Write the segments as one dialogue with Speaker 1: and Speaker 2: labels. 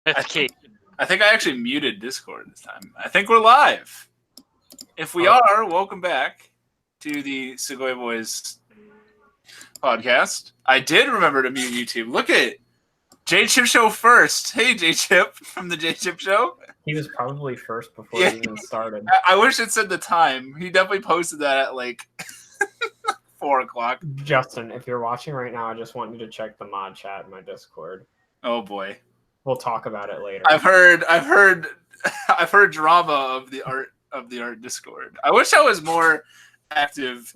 Speaker 1: Okay.
Speaker 2: I think I actually muted Discord this time. I think we're live. If we are, welcome back to the Sugoi Boyz podcast. I did remember to mute YouTube. Look at J Chip Show first. Hey, J Chip from the J Chip Show.
Speaker 3: He was probably first before it even started.
Speaker 2: I wish it said the time. He definitely posted that at like 4 o'clock.
Speaker 3: Justin, if you're watching right now, I just want you to check the mod chat in my Discord.
Speaker 2: Oh boy.
Speaker 3: We'll talk about it later.
Speaker 2: I've heard drama of the art Discord. I wish I was more active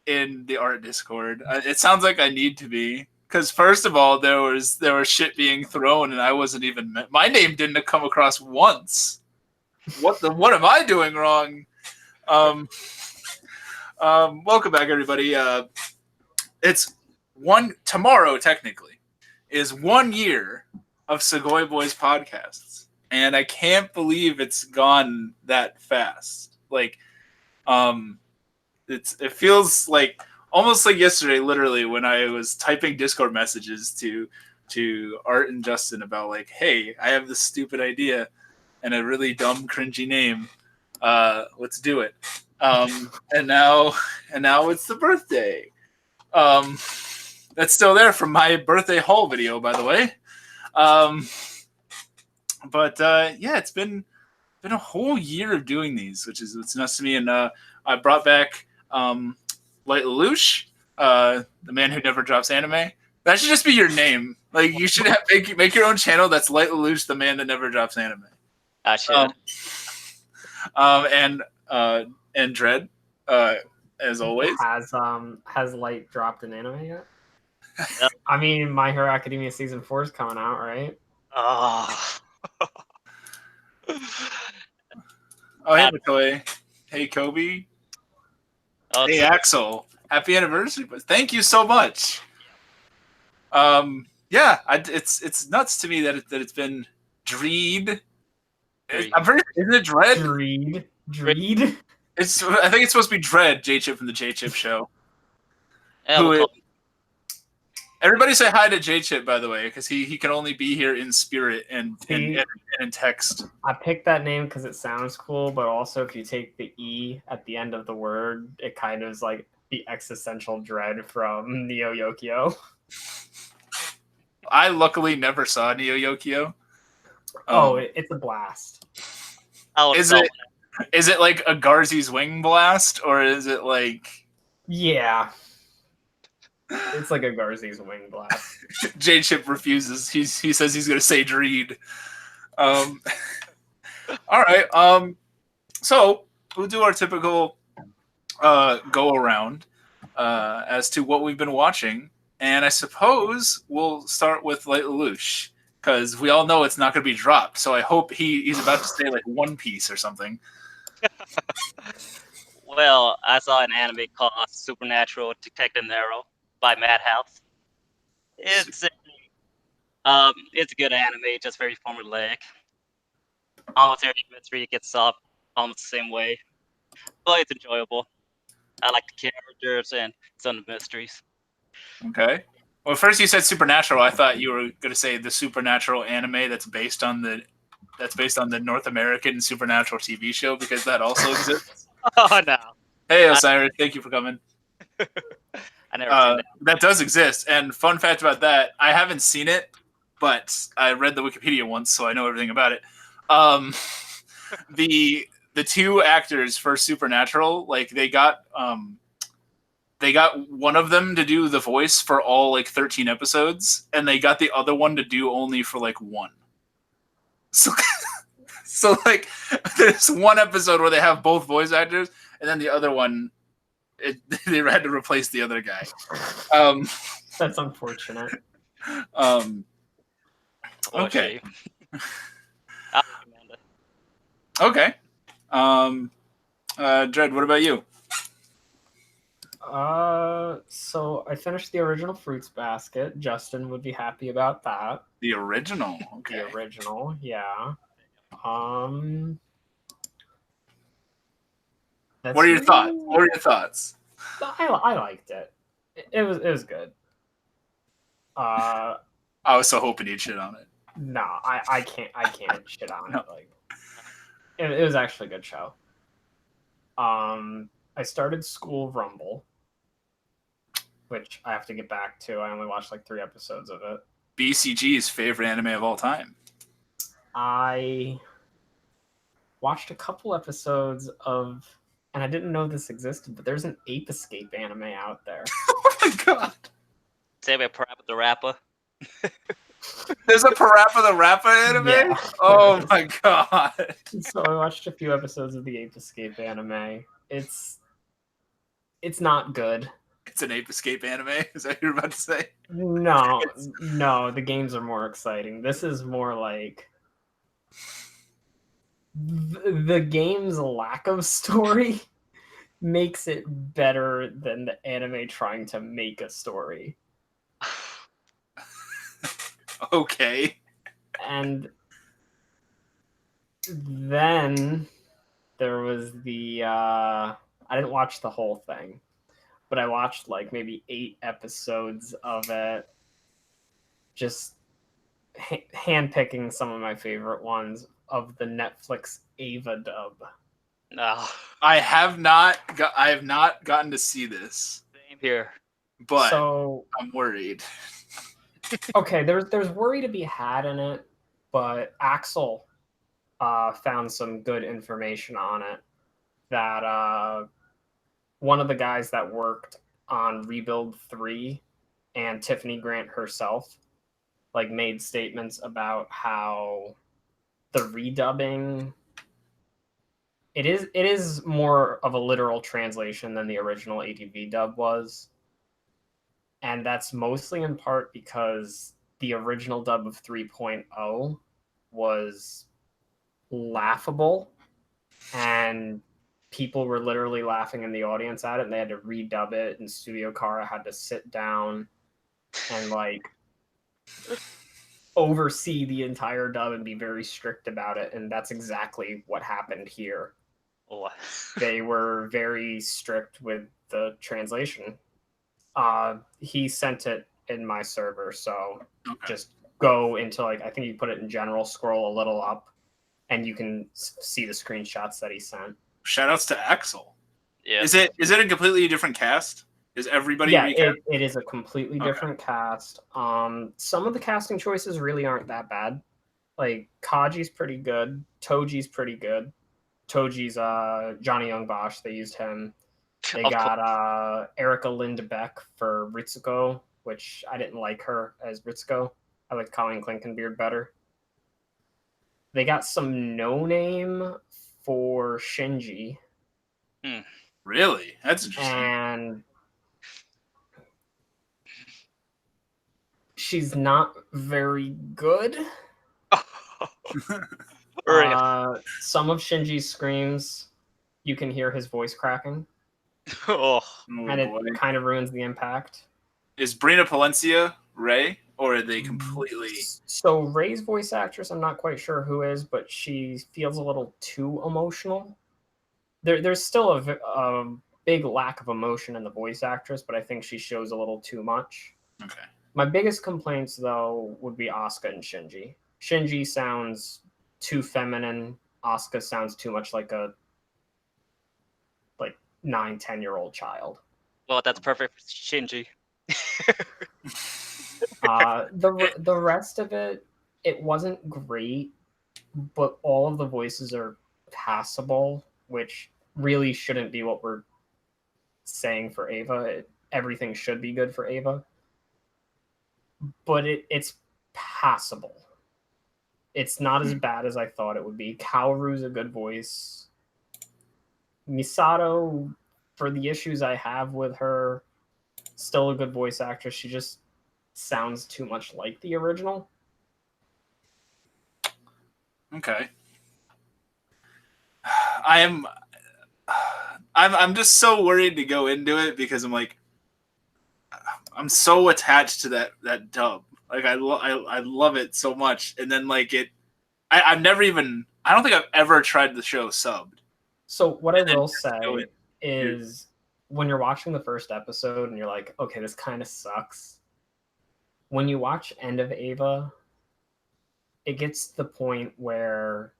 Speaker 2: in the art Discord. It sounds like I need to be, because first of all, there was shit being thrown, and I wasn't even my name didn't come across once. What am I doing wrong? Welcome back, everybody. It's tomorrow technically is 1 year of Sugoi Boyz podcasts, and I can't believe it's gone that fast. Like, it feels like almost like yesterday, literally, when I was typing Discord messages to Art and Justin about like, hey, I have this stupid idea and a really dumb, cringy name. Let's do it. And now it's the birthday. That's still there from my birthday haul video, by the way. But yeah, it's been a whole year of doing these, which is what's nuts to me. And I brought back Light Lelouch, the man who never drops anime. That should just be your name. Like, you should make your own channel that's Light Lelouch, the man that never drops anime.
Speaker 1: I should.
Speaker 2: And Dread, as always.
Speaker 3: Has Light dropped an anime yet? Yep. I mean, My Hero Academia Season 4 is coming out, right?
Speaker 2: Oh. Hey, McCoy. Hey, Kobe. Hey, Axel. Happy anniversary. Thank you so much. Yeah, it's nuts to me that it's been Dreed. Isn't it Dread?
Speaker 3: Dreed.
Speaker 2: I think it's supposed to be Dread, J Chip from the J Chip Show. Everybody say hi to J Chip, by the way, because he can only be here in spirit and in text.
Speaker 3: I picked that name because it sounds cool, but also if you take the E at the end of the word, it kind of is like the existential dread from Neo Yokio.
Speaker 2: I luckily never saw Neo Yokio.
Speaker 3: It's a blast.
Speaker 2: Is it like a Garzy's wing blast, or is it like?
Speaker 3: Yeah. It's like a Garzy's wing blast.
Speaker 2: J Chip refuses. He says he's gonna say Dreed. All right. So we'll do our typical go around as to what we've been watching, and I suppose we'll start with Light Lelouch, because we all know it's not gonna be dropped. So I hope he's about to say like One Piece or something.
Speaker 1: Well, I saw an anime called Supernatural Detective Narrow by Madhouse. It's a good anime, just very formulaic. Almost every mystery gets solved almost the same way, but it's enjoyable. I like the characters and some of the mysteries.
Speaker 2: Okay. Well, first you said Supernatural. I thought you were going to say the Supernatural anime that's based on the North American Supernatural TV show, because that also exists.
Speaker 1: Oh no!
Speaker 2: Hey, Osiris, thank you for coming.
Speaker 1: I never seen that.
Speaker 2: That does exist. And fun fact about that, I haven't seen it, but I read the Wikipedia once, so I know everything about it. The two actors for Supernatural, like they got one of them to do the voice for all like 13 episodes, and they got the other one to do only for like one. So like there's one episode where they have both voice actors, and then the other one, they had to replace the other guy.
Speaker 3: That's unfortunate.
Speaker 2: Okay. Okay. Dread, what about you?
Speaker 3: So I finished the original Fruits Basket. Justin would be happy about that.
Speaker 2: The original. Okay.
Speaker 3: The original, yeah.
Speaker 2: What are your thoughts?
Speaker 3: I liked it. It was good.
Speaker 2: I was so hoping you'd shit on it.
Speaker 3: No, I can't shit on
Speaker 2: No.
Speaker 3: it. Like it was actually a good show. I started School Rumble, which I have to get back to. I only watched like 3 episodes of it.
Speaker 2: BCG's favorite anime of all time.
Speaker 3: I watched a couple episodes of, and I didn't know this existed, but there's an Ape Escape anime out there.
Speaker 2: Oh my god.
Speaker 1: Save it, Parappa the Rapper.
Speaker 2: There's a Parappa the Rapper anime?
Speaker 3: Yeah,
Speaker 2: Oh
Speaker 3: there is.
Speaker 2: my god.
Speaker 3: So I watched a few episodes of the Ape Escape anime. It's not good.
Speaker 2: It's an Ape Escape anime? Is that what you're about to say?
Speaker 3: No, the games are more exciting. This is more like the game's lack of story makes it better than the anime trying to make a story.
Speaker 2: Okay.
Speaker 3: And then there was the I didn't watch the whole thing, but I watched like maybe 8 episodes of it, just handpicking some of my favorite ones of the Netflix Ava dub.
Speaker 1: No,
Speaker 2: I have not gotten to see this,
Speaker 1: same here.
Speaker 2: but
Speaker 3: So
Speaker 2: I'm worried.
Speaker 3: okay, there's worry to be had in it, but Axel found some good information on it. That one of the guys that worked on Rebuild 3 and Tiffany Grant herself like made statements about how the redubbing it is more of a literal translation than the original ATV dub was. And that's mostly in part because the original dub of 3.0 was laughable and people were literally laughing in the audience at it, and they had to redub it, and Studio Kara had to sit down and like oversee the entire dub and be very strict about it. And that's exactly what happened here.
Speaker 1: Oh,
Speaker 3: They were very strict with the translation. He sent it in my server, so
Speaker 2: Okay.
Speaker 3: just go into like I think you put it in general, scroll a little up, and you can see the screenshots that he sent.
Speaker 2: Shoutouts to Axel.
Speaker 1: yeah.
Speaker 2: Is it a completely different cast? Is everybody
Speaker 3: Yeah,
Speaker 2: recast?
Speaker 3: it is a completely different cast. Some of the casting choices really aren't that bad. Like Kaji's pretty good, Toji's pretty good. Toji's Johnny Young Bosch, they used him. They
Speaker 1: Of course.
Speaker 3: got Erica Lindebeck for Ritsuko, which I didn't like her as Ritsuko. I liked Colleen Clinkenbeard better. They got some no-name for Shinji.
Speaker 2: Really? That's interesting.
Speaker 3: And she's not very good. Some of Shinji's screams, you can hear his voice cracking.
Speaker 1: Oh,
Speaker 3: And it kind of ruins the impact.
Speaker 2: Is Brina Palencia Ray, or are they completely?
Speaker 3: So Ray's voice actress, I'm not quite sure who is, but she feels a little too emotional. There's still a big lack of emotion in the voice actress, but I think she shows a little too much.
Speaker 2: Okay.
Speaker 3: My biggest complaints, though, would be Asuka and Shinji. Shinji sounds too feminine. Asuka sounds too much like a 9-10-year-old child.
Speaker 1: well, that's perfect for Shinji.
Speaker 3: The rest of it wasn't great, but all of the voices are passable, which really shouldn't be what we're saying for Ava. Everything should be good for Ava, but it's passable. It's not as bad as I thought it would be. Kaoru's a good voice. Misato, for the issues I have with her, still a good voice actress. She just sounds too much like the original.
Speaker 2: Okay. I'm just so worried to go into it because I'm like, I'm so attached to that dub. Like I love it so much, and then like I've never even, I don't think I've ever tried the show subbed.
Speaker 3: So what I will say is when you're watching the first episode and you're like, okay, this kind of sucks. When you watch End of Ava, it gets to the point where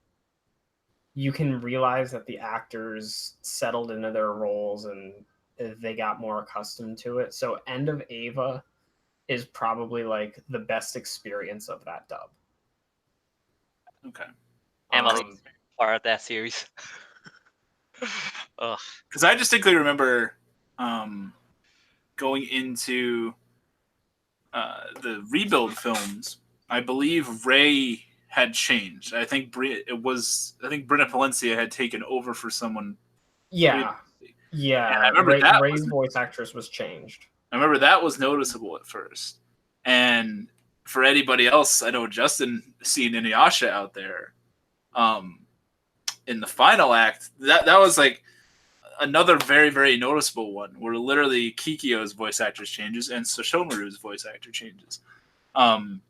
Speaker 3: you can realize that the actors settled into their roles and they got more accustomed to it. So End of Ava is probably like the best experience of that dub.
Speaker 2: Okay.
Speaker 1: Emily's part of that series. Ugh.
Speaker 2: Because I distinctly remember going into the rebuild films. I believe Ray had changed. I think Brenna Palencia had taken over for someone.
Speaker 3: Yeah, yeah.
Speaker 2: And I remember
Speaker 3: Ray's voice actress was changed.
Speaker 2: I remember that was noticeable at first. And for anybody else, I know Justin seeing Inuyasha out there. In the final act, that was like another very, very noticeable one where literally Kikyo's voice actress changes and Sashomaru's voice actor changes. And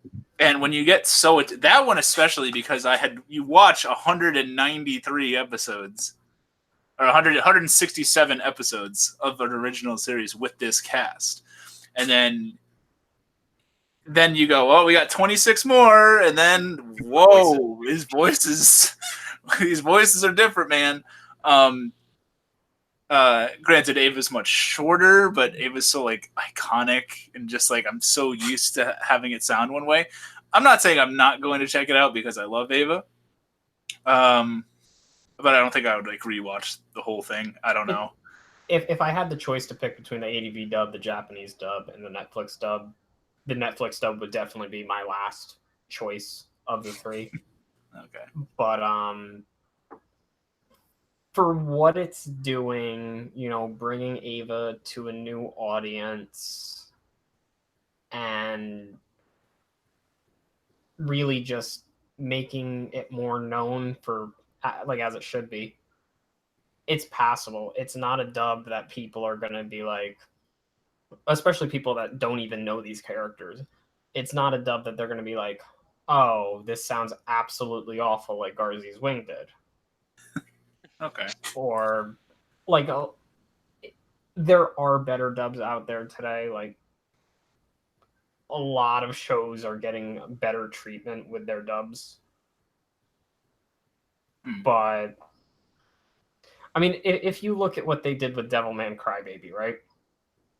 Speaker 2: when you get that one especially, because you watch 193 episodes or 167 episodes of an original series with this cast, and then you go, oh, we got 26 more, and then whoa, these voices are different, man. Granted, Ava's much shorter, but Ava's so like iconic and just like I'm so used to having it sound one way. I'm not saying I'm not going to check it out because I love Ava, but I don't think I would like rewatch the whole thing. I don't know.
Speaker 3: If I had the choice to pick between the ADV dub, the Japanese dub, and the Netflix dub would definitely be my last choice of the three.
Speaker 2: Okay,
Speaker 3: but for what it's doing, bringing Ava to a new audience and really just making it more known for like as it should be, it's passable. It's not a dub that people are going to be like, especially people that don't even know these characters. It's not a dub that they're going to be like, oh, this sounds absolutely awful like Garzy's Wing did.
Speaker 2: Okay.
Speaker 3: Or like there are better dubs out there today. Like a lot of shows are getting better treatment with their dubs. But I mean, if you look at what they did with Devilman Crybaby, right?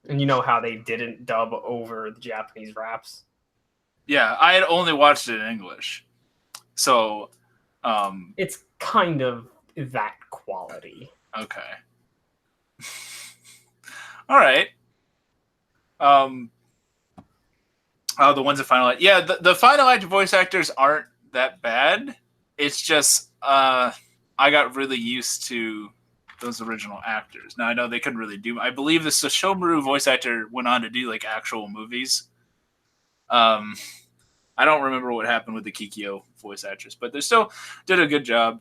Speaker 3: And you know how they didn't dub over the Japanese raps?
Speaker 2: Yeah, I had only watched it in English. So
Speaker 3: it's kind of that quality.
Speaker 2: Okay. All right. The ones that Final Act. Yeah, the Final Act voice actors aren't that bad. It's just I got really used to those original actors. Now I know they couldn't really do. I believe the Sashomaru voice actor went on to do like actual movies. I don't remember what happened with the Kikyo voice actress, but they still did a good job.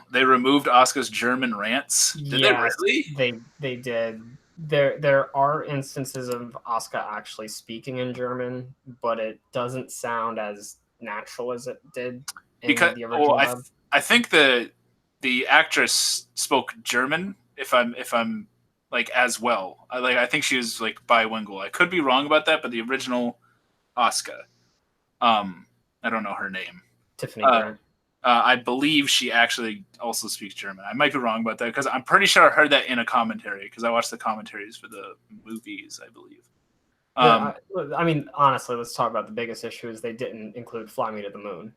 Speaker 2: They removed Asuka's German rants. Did they really?
Speaker 3: They did. There are instances of Asuka actually speaking in German, but it doesn't sound as natural as it did in the original dub.
Speaker 2: I think the actress spoke German. If I'm like as well, I think she was like bilingual. I could be wrong about that, but the original Asuka, I don't know her name.
Speaker 3: Tiffany Grant.
Speaker 2: I believe she actually also speaks German. I might be wrong about that because I'm pretty sure I heard that in a commentary because I watched the commentaries for the movies, I believe.
Speaker 3: I mean, honestly, let's talk about the biggest issue is they didn't include Fly Me to the Moon.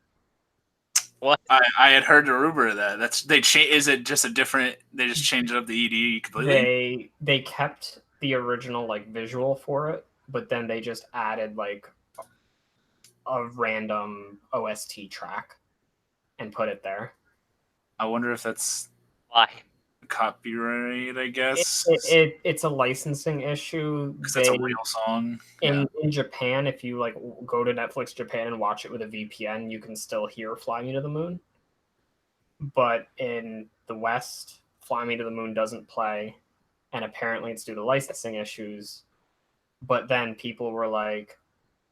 Speaker 1: What?
Speaker 2: I had heard the rumor of that. Is it just a different? They just changed up the ED completely.
Speaker 3: They kept the original like visual for it, but then they just added like a random OST track and put it there.
Speaker 2: I wonder if that's
Speaker 1: why
Speaker 2: copyright. I guess
Speaker 3: it's a licensing issue.
Speaker 2: Because it's a real song.
Speaker 3: In Japan, if you like go to Netflix Japan and watch it with a VPN, you can still hear "Fly Me to the Moon." But in the West, "Fly Me to the Moon" doesn't play, and apparently it's due to licensing issues. But then people were like,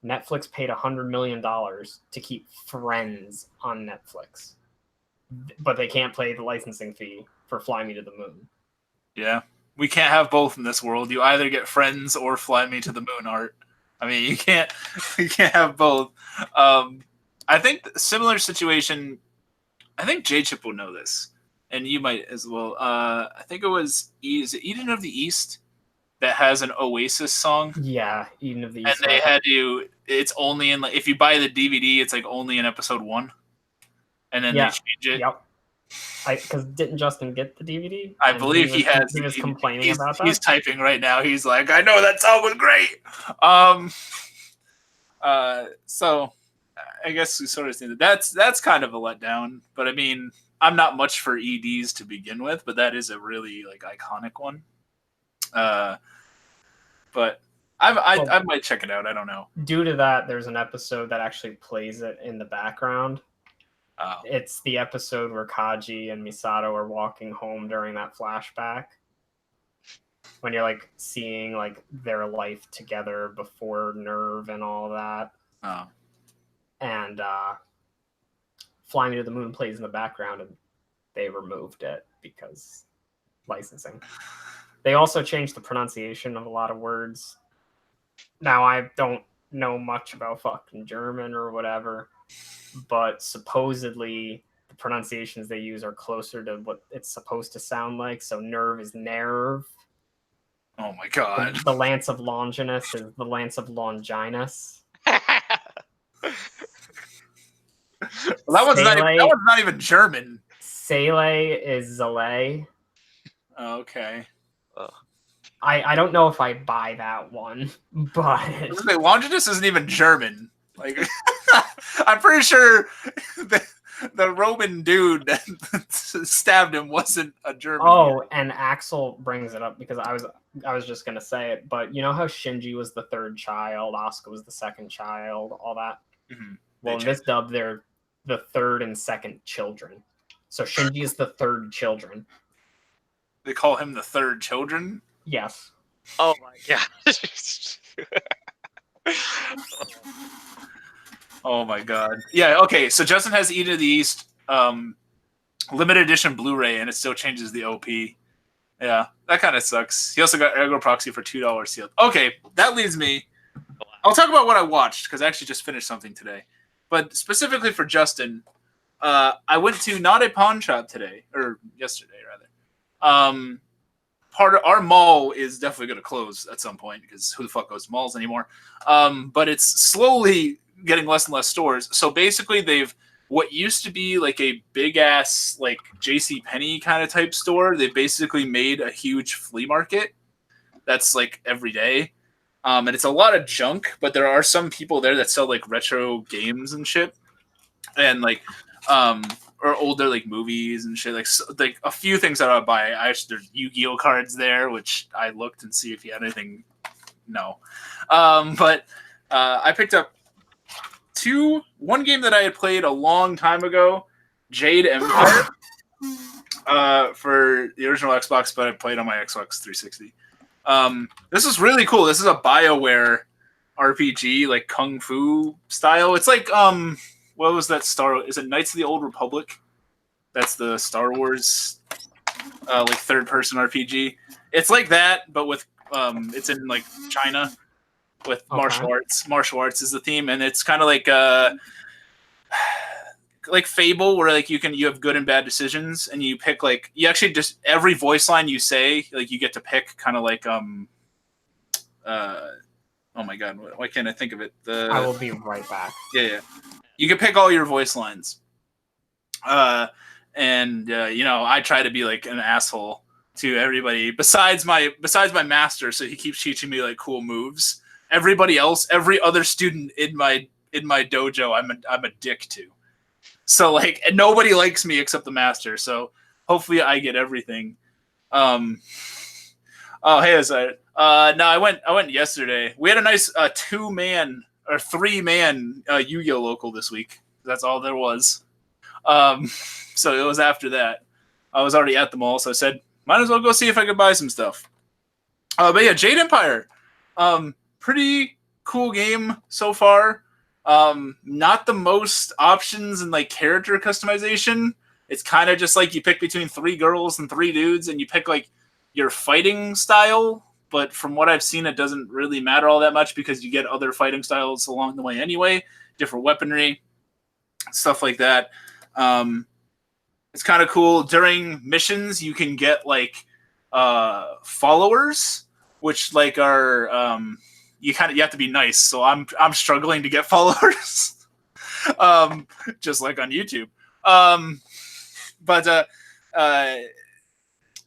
Speaker 3: Netflix paid $100 million to keep Friends on Netflix, but they can't pay the licensing fee for Fly Me to the Moon.
Speaker 2: Yeah, we can't have both in this world. You either get Friends or Fly Me to the Moon art. I mean, you can't have both. I think similar situation. I think J Chip will know this, and you might as well. I think it was is it Eden of the East that has an Oasis song,
Speaker 3: Yeah, Eden of the
Speaker 2: and
Speaker 3: East.
Speaker 2: they had to. It's only in like if you buy the DVD, it's like only in episode 1, and then they change it.
Speaker 3: Yep. Because didn't Justin get the DVD?
Speaker 2: I believe he has.
Speaker 3: He was complaining about that.
Speaker 2: He's typing right now. He's like, I know that song was great. So I guess we sort of think that's kind of a letdown. But I mean, I'm not much for EDs to begin with, but that is a really like iconic one. But I might check it out. I don't know.
Speaker 3: Due to that, there's an episode that actually plays it in the background.
Speaker 2: Oh.
Speaker 3: It's the episode where Kaji and Misato are walking home during that flashback. When you're like seeing like their life together before Nerve and all that.
Speaker 2: Oh.
Speaker 3: And Fly Me to the Moon plays in the background, and they removed it because licensing. They also changed the pronunciation of a lot of words. Now, I don't know much about fucking German or whatever, but supposedly the pronunciations they use are closer to what it's supposed to sound like. So Nerve is Nerve.
Speaker 2: Oh my god.
Speaker 3: The Lance of Longinus is the Lance of Longinus.
Speaker 2: Well, that one's not even German.
Speaker 3: Sele is Zale.
Speaker 2: Okay.
Speaker 3: I don't know if I buy that one, but
Speaker 2: Longinus isn't even German. Like, I'm pretty sure the Roman dude that stabbed him wasn't a German.
Speaker 3: Oh, and Axel brings it up because I was just gonna say it, but you know how Shinji was the third child, Asuka was the second child, all that.
Speaker 2: Mm-hmm.
Speaker 3: Well, in this dub, they're the third and second children. So Shinji is the third children.
Speaker 2: They call him the third children?
Speaker 3: Yes.
Speaker 1: Oh my gosh.
Speaker 2: Oh my god. Yeah, okay, so Justin has Eden of the East limited edition Blu-ray, and it still changes the OP. Yeah, that kind of sucks. He also got Ergo Proxy for $2 sealed. Okay, that leaves me. I'll talk about what I watched, because I actually just finished something today. But specifically for Justin, I went to not a pawn shop today, or yesterday, rather. Part of our mall is definitely going to close at some point, because who the fuck goes to malls anymore? But it's slowly getting less and less stores. So basically, they've what used to be like a big ass like JCPenney kind of type store. They basically made a huge flea market that's like every day. And it's a lot of junk, but there are some people there that sell like retro games and shit, and like or older like movies and shit. Like a few things that I would buy. There's Yu-Gi-Oh cards there, which I looked and see if he had anything. No, but I picked up one game that I had played a long time ago, Jade Empire, for the original Xbox, but I played on my Xbox 360. This is really cool. This is a BioWare RPG, like Kung Fu style. It's like what was that is it Knights of the Old Republic? That's the Star Wars like third person RPG. It's like that, but with it's in like China with martial arts. Martial arts is the theme, and it's kind of like Fable, where like you have good and bad decisions, and you pick like you actually just every voice line you say, like you get to pick kind of like oh my god, why can't I think of it?
Speaker 3: I will be right back.
Speaker 2: Yeah. You can pick all your voice lines. And you know, I try to be like an asshole to everybody besides my master, so he keeps teaching me like cool moves. Everybody else, every other student in my dojo, I'm a dick to. So like, and nobody likes me except the master. So hopefully I get everything. Oh, hey, Azar. No, I went yesterday. We had a nice 2-man or 3-man Yu-Gi-Oh local this week. That's all there was. So it was after that. I was already at the mall, so I said, might as well go see if I could buy some stuff. But yeah, Jade Empire. Pretty cool game so far. Not the most options and like character customization. It's kind of just like you pick between 3 girls and 3 dudes, and you pick like your fighting style, but from what I've seen, it doesn't really matter all that much because you get other fighting styles along the way anyway, different weaponry, stuff like that. It's kind of cool. During missions, you can get like followers, which like are you have to be nice. So I'm struggling to get followers, just like on YouTube. But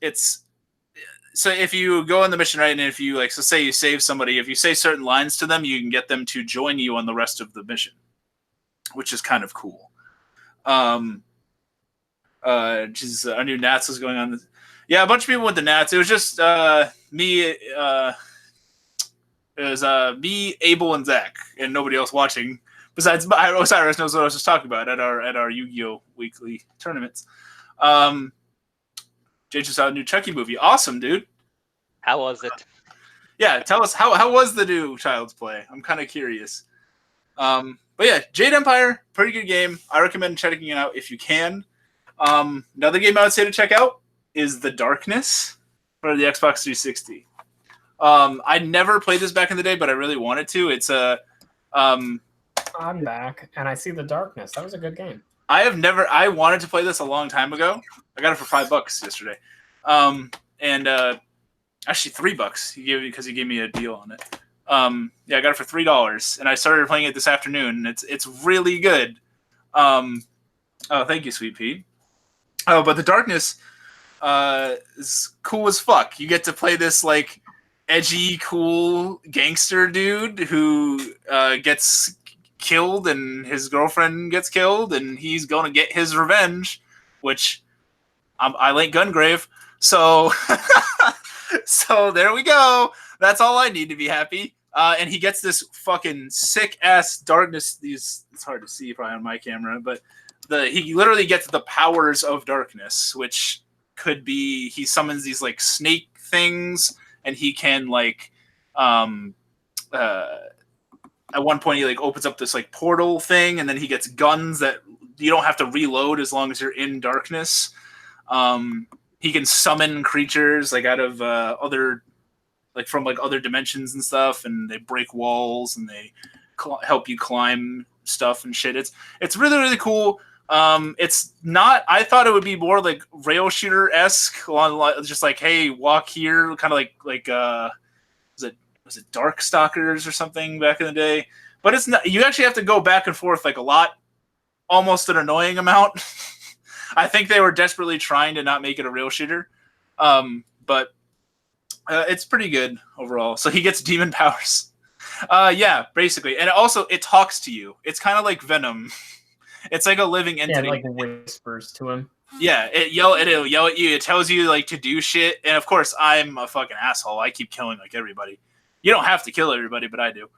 Speaker 2: it's so if you go on the mission, right, and if you like, so say you save somebody, if you say certain lines to them, you can get them to join you on the rest of the mission, which is kind of cool. Just I knew Nats was going on. Yeah, a bunch of people went to Nats. It was just me. It was me, Abel, and Zach, and nobody else watching. Besides, Osiris knows what I was just talking about at our Yu-Gi-Oh! Weekly tournaments. Jay just saw a new Chucky movie. Awesome, dude.
Speaker 1: How was it?
Speaker 2: Yeah, tell us how was the new Child's Play? I'm kind of curious. But yeah, Jade Empire, pretty good game. I recommend checking it out if you can. Another game I would say to check out is The Darkness for the Xbox 360. I never played this back in the day, but I really wanted to. It's a
Speaker 3: I'm back, and I see The Darkness. That was a good game.
Speaker 2: I wanted to play this a long time ago. I got it for $5 yesterday. And actually $3 because he gave me a deal on it. Yeah, I got it for $3 and I started playing it this afternoon. It's really good. Oh, thank you, Sweet Pea. Oh, but The Darkness is cool as fuck. You get to play this like edgy, cool gangster dude who gets killed and his girlfriend gets killed and he's going to get his revenge, which I like Gungrave. So so there we go. That's all I need to be happy. And he gets this fucking sick ass darkness. It's hard to see probably on my camera, but he literally gets the powers of darkness, which could be he summons these like snake things, and he can like at one point he like opens up this like portal thing, and then he gets guns that you don't have to reload as long as you're in darkness. He can summon creatures like out of other like from like other dimensions and stuff, and they break walls and they help you climb stuff and shit. It's really, really cool. It's not. I thought it would be more like rail shooter esque, just like, hey, walk here, kind of like was it Darkstalkers or something back in the day? But it's not. You actually have to go back and forth like a lot, almost an annoying amount. I think they were desperately trying to not make it a rail shooter, but it's pretty good overall. So he gets demon powers. Yeah, basically, and it talks to you. It's kind of like Venom. It's like a living entity.
Speaker 3: Yeah, it, like whispers to him.
Speaker 2: Yeah, it'll yell at you. It tells you like to do shit. And of course, I'm a fucking asshole. I keep killing like everybody. You don't have to kill everybody, but I do.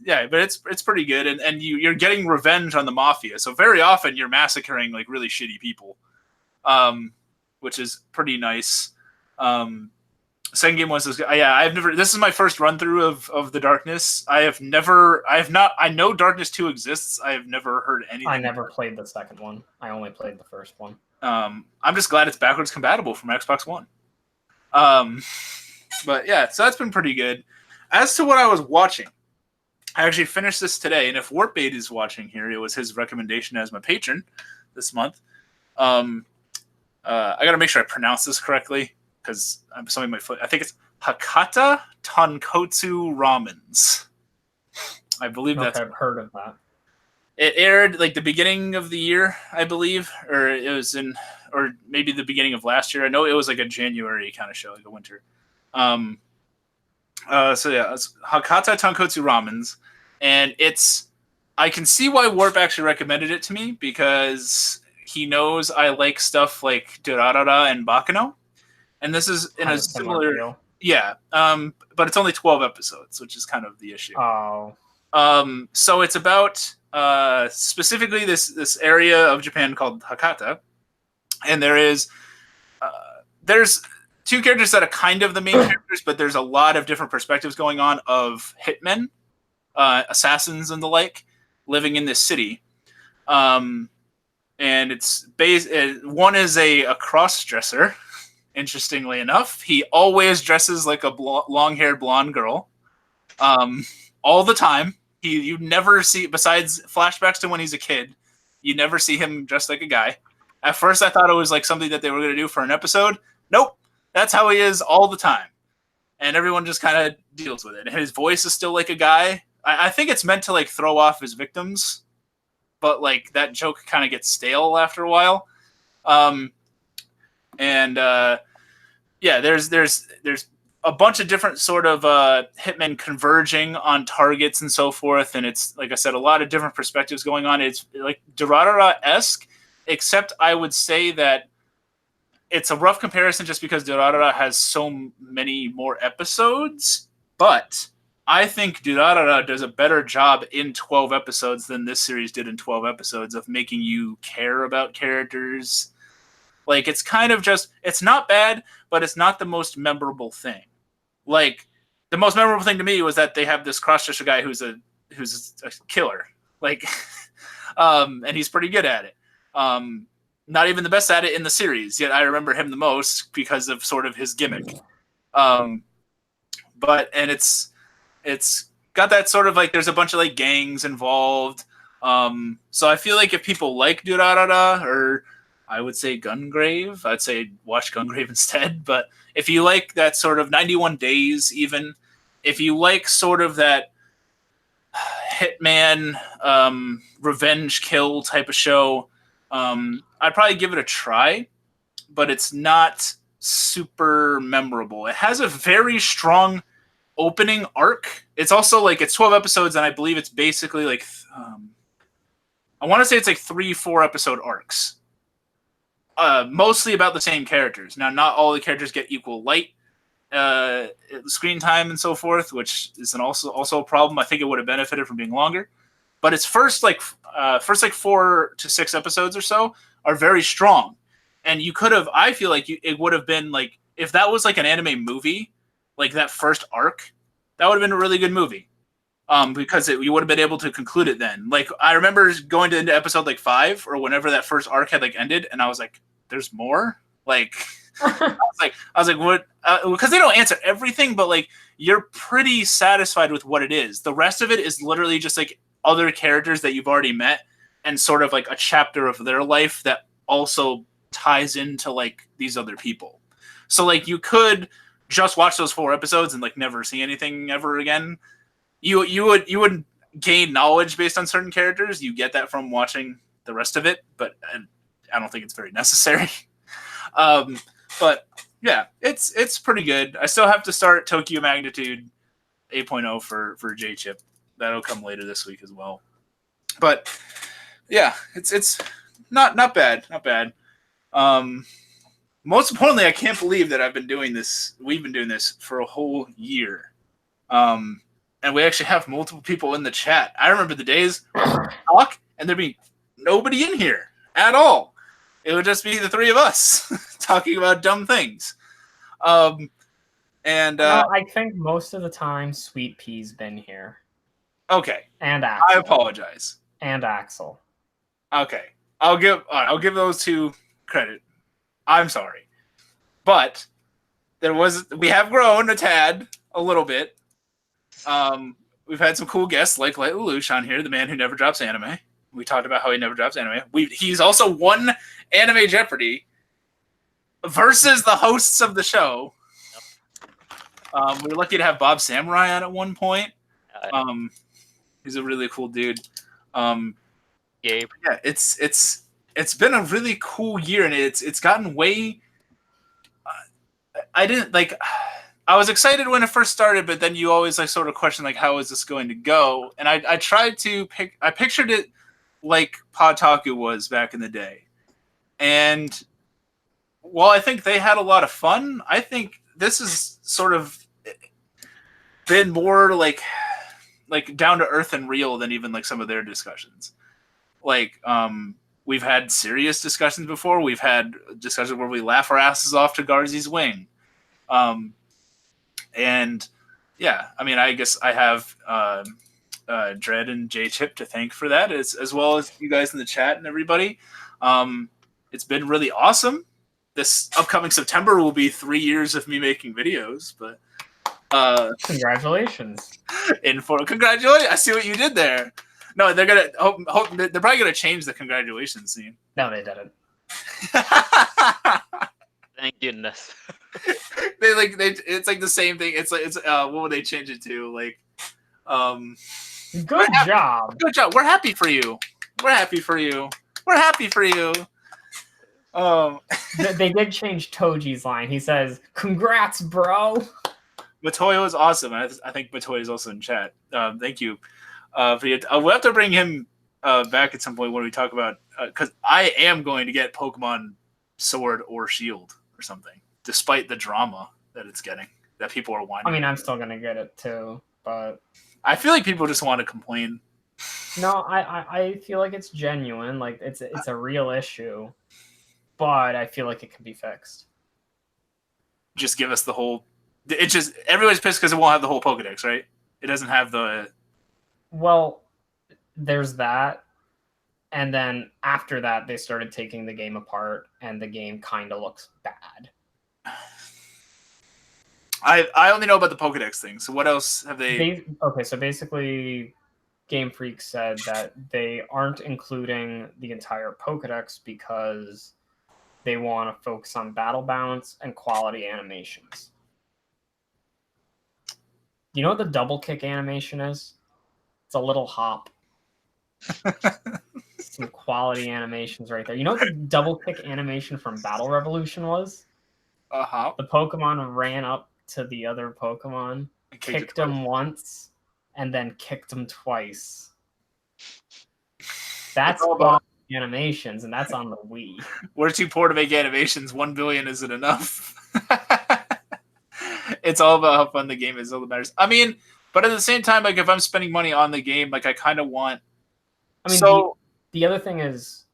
Speaker 2: Yeah, but it's pretty good. And you're getting revenge on the mafia. So very often you're massacring like really shitty people, which is pretty nice. Second game was this. Yeah, this is my first run through of The Darkness. I know Darkness 2 exists. I have never heard anything.
Speaker 3: I never played the second one. I only played the first one.
Speaker 2: I'm just glad it's backwards compatible from Xbox One. But yeah, so that's been pretty good. As to what I was watching, I actually finished this today, and if Warpbait is watching here, it was his recommendation as my patron this month. I gotta make sure I pronounce this correctly, because I'm something my foot. I think it's Hakata Tonkotsu Ramens. I believe that's.
Speaker 3: I've heard of that.
Speaker 2: It aired like the beginning of the year, I believe, or or maybe the beginning of last year. I know it was like a January kind of show, like a winter. So yeah, it's Hakata Tonkotsu Ramens, and I can see why Warp actually recommended it to me, because he knows I like stuff like Durarara and Bakano. And this is in a similar, yeah. But it's only 12 episodes, which is kind of the issue.
Speaker 3: Oh.
Speaker 2: So it's about specifically this area of Japan called Hakata, and there's two characters that are kind of the main characters, but there's a lot of different perspectives going on of hitmen, assassins, and the like living in this city. And it's based. One is a cross-dresser. interestingly enough. He always dresses like a long-haired blonde girl, all the time. You never see, besides flashbacks to when he's a kid, you never see him dressed like a guy. At first, I thought it was like something that they were going to do for an episode. Nope, that's how he is all the time, and everyone just kind of deals with it. And his voice is still like a guy. I think it's meant to like throw off his victims, but like that joke kind of gets stale after a while. There's a bunch of different sort of hitmen converging on targets and so forth, and it's like I said, a lot of different perspectives going on. It's like Durarara-esque, except I would say that it's a rough comparison just because Durarara has so many more episodes, but I think Durarara does a better job in 12 episodes than this series did in 12 episodes of making you care about characters. Like, it's kind of just, it's not bad, but it's not the most memorable thing. Like, the most memorable thing to me was that they have this cross-dresser guy who's a killer. Like, and he's pretty good at it. Not even the best at it in the series, yet I remember him the most because of sort of his gimmick. And it's got that sort of like, there's a bunch of like gangs involved. So I feel like if people like Durarara, or I would say Gungrave, I'd say watch Gungrave instead. But if you like that sort of 91 Days, even if you like sort of that hitman revenge kill type of show, I'd probably give it a try, but it's not super memorable. It has a very strong opening arc. It's also like, it's 12 episodes, and I believe it's basically like I want to say it's like 3-4 episode arcs, mostly about the same characters. Now, not all the characters get equal light screen time and so forth, which is also a problem. I think it would have benefited from being longer, but its first 4 to 6 episodes or so are very strong. And you could have, I feel like it would have been like, if that was like an anime movie, like that first arc, that would have been a really good movie. Because you would have been able to conclude it then. Like, I remember going into episode like 5 or whenever that first arc had like ended, and I was like, there's more? Like, I was like, what? Because they don't answer everything, but like, you're pretty satisfied with what it is. The rest of it is literally just like other characters that you've already met and sort of like a chapter of their life that also ties into like these other people. So like, you could just watch those 4 episodes and like never see anything ever again. You would gain knowledge based on certain characters. You get that from watching the rest of it, but I don't think it's very necessary. But yeah, it's pretty good. I still have to start Tokyo Magnitude 8.0 for J-Chip. That'll come later this week as well. But yeah, it's not bad, not bad. Most importantly, I can't believe that we've been doing this for a whole year. And we actually have multiple people in the chat. I remember the days where we talk and there'd be nobody in here at all. It would just be the 3 of us talking about dumb things. I
Speaker 3: think most of the time Sweet Pea's been here.
Speaker 2: Okay.
Speaker 3: And Axel.
Speaker 2: I apologize.
Speaker 3: And Axel.
Speaker 2: Okay. I'll give those 2 credit. I'm sorry. But we have grown a little bit. We've had some cool guests like Light Lelouch on here, the man who never drops anime. We talked about how he never drops anime. He's also won Anime Jeopardy versus the hosts of the show. We were lucky to have Bob Samurai on at one point. He's a really cool dude. Yeah, it's been a really cool year, and it's gotten way. I was excited when it first started, but then you always like sort of question like, how is this going to go? And I tried to I pictured it like Podtaku was back in the day. And while I think they had a lot of fun, I think this has sort of been more like down to earth and real than even like some of their discussions. Like, we've had serious discussions before. We've had discussions where we laugh our asses off to Garzy's Wing. And yeah, I mean, I guess I have Dread and J-Chip to thank for that, as well as you guys in the chat and everybody. It's been really awesome. this upcoming September will be 3 years of me making videos. But
Speaker 3: Congratulations.
Speaker 2: Congratulations! I see what you did there. No, they're gonna they're probably gonna change the congratulations scene.
Speaker 3: No, they didn't.
Speaker 1: Thank goodness.
Speaker 2: It's like the same thing. It's what would they change it to? Like,
Speaker 3: Good job.
Speaker 2: Good job. We're happy for you. We're happy for you. We're happy for you.
Speaker 3: They did change Toji's line. He says, "Congrats, bro."
Speaker 2: Matoyo is awesome. I think Matoyo is also in chat. Thank you. We'll have to bring him back at some point when we talk about because I am going to get Pokemon Sword or Shield or something, despite the drama that it's getting, that people are whining.
Speaker 3: I mean, I'm still gonna get it too, but
Speaker 2: I feel like people just want to complain.
Speaker 3: no, I feel like it's genuine. Like it's a real issue, but I feel like it can be fixed.
Speaker 2: Just give us the whole. It's just everybody's pissed because it won't have the whole Pokedex, right? It doesn't have the.
Speaker 3: Well, there's that, and then after that, they started taking the game apart, and the game kind of looks bad.
Speaker 2: I only know about the Pokedex thing. So what else have they?
Speaker 3: Okay, so basically, Game Freak said that they aren't including the entire Pokedex because they want to focus on battle balance and quality animations. You know what the double kick animation is? It's a little hop. Some quality animations right there. You know what the double kick animation from Battle Revolution was? The Pokemon ran up to the other Pokemon, kicked him once, and then kicked him twice. That's
Speaker 2: all about
Speaker 3: animations, and that's on the Wii.
Speaker 2: We're too poor to make animations. 1 billion isn't enough. It's all about how fun the game is. All that matters. I mean, but at the same time, like if I'm spending money on the game, like I kind of want.
Speaker 3: I mean, so the other thing is,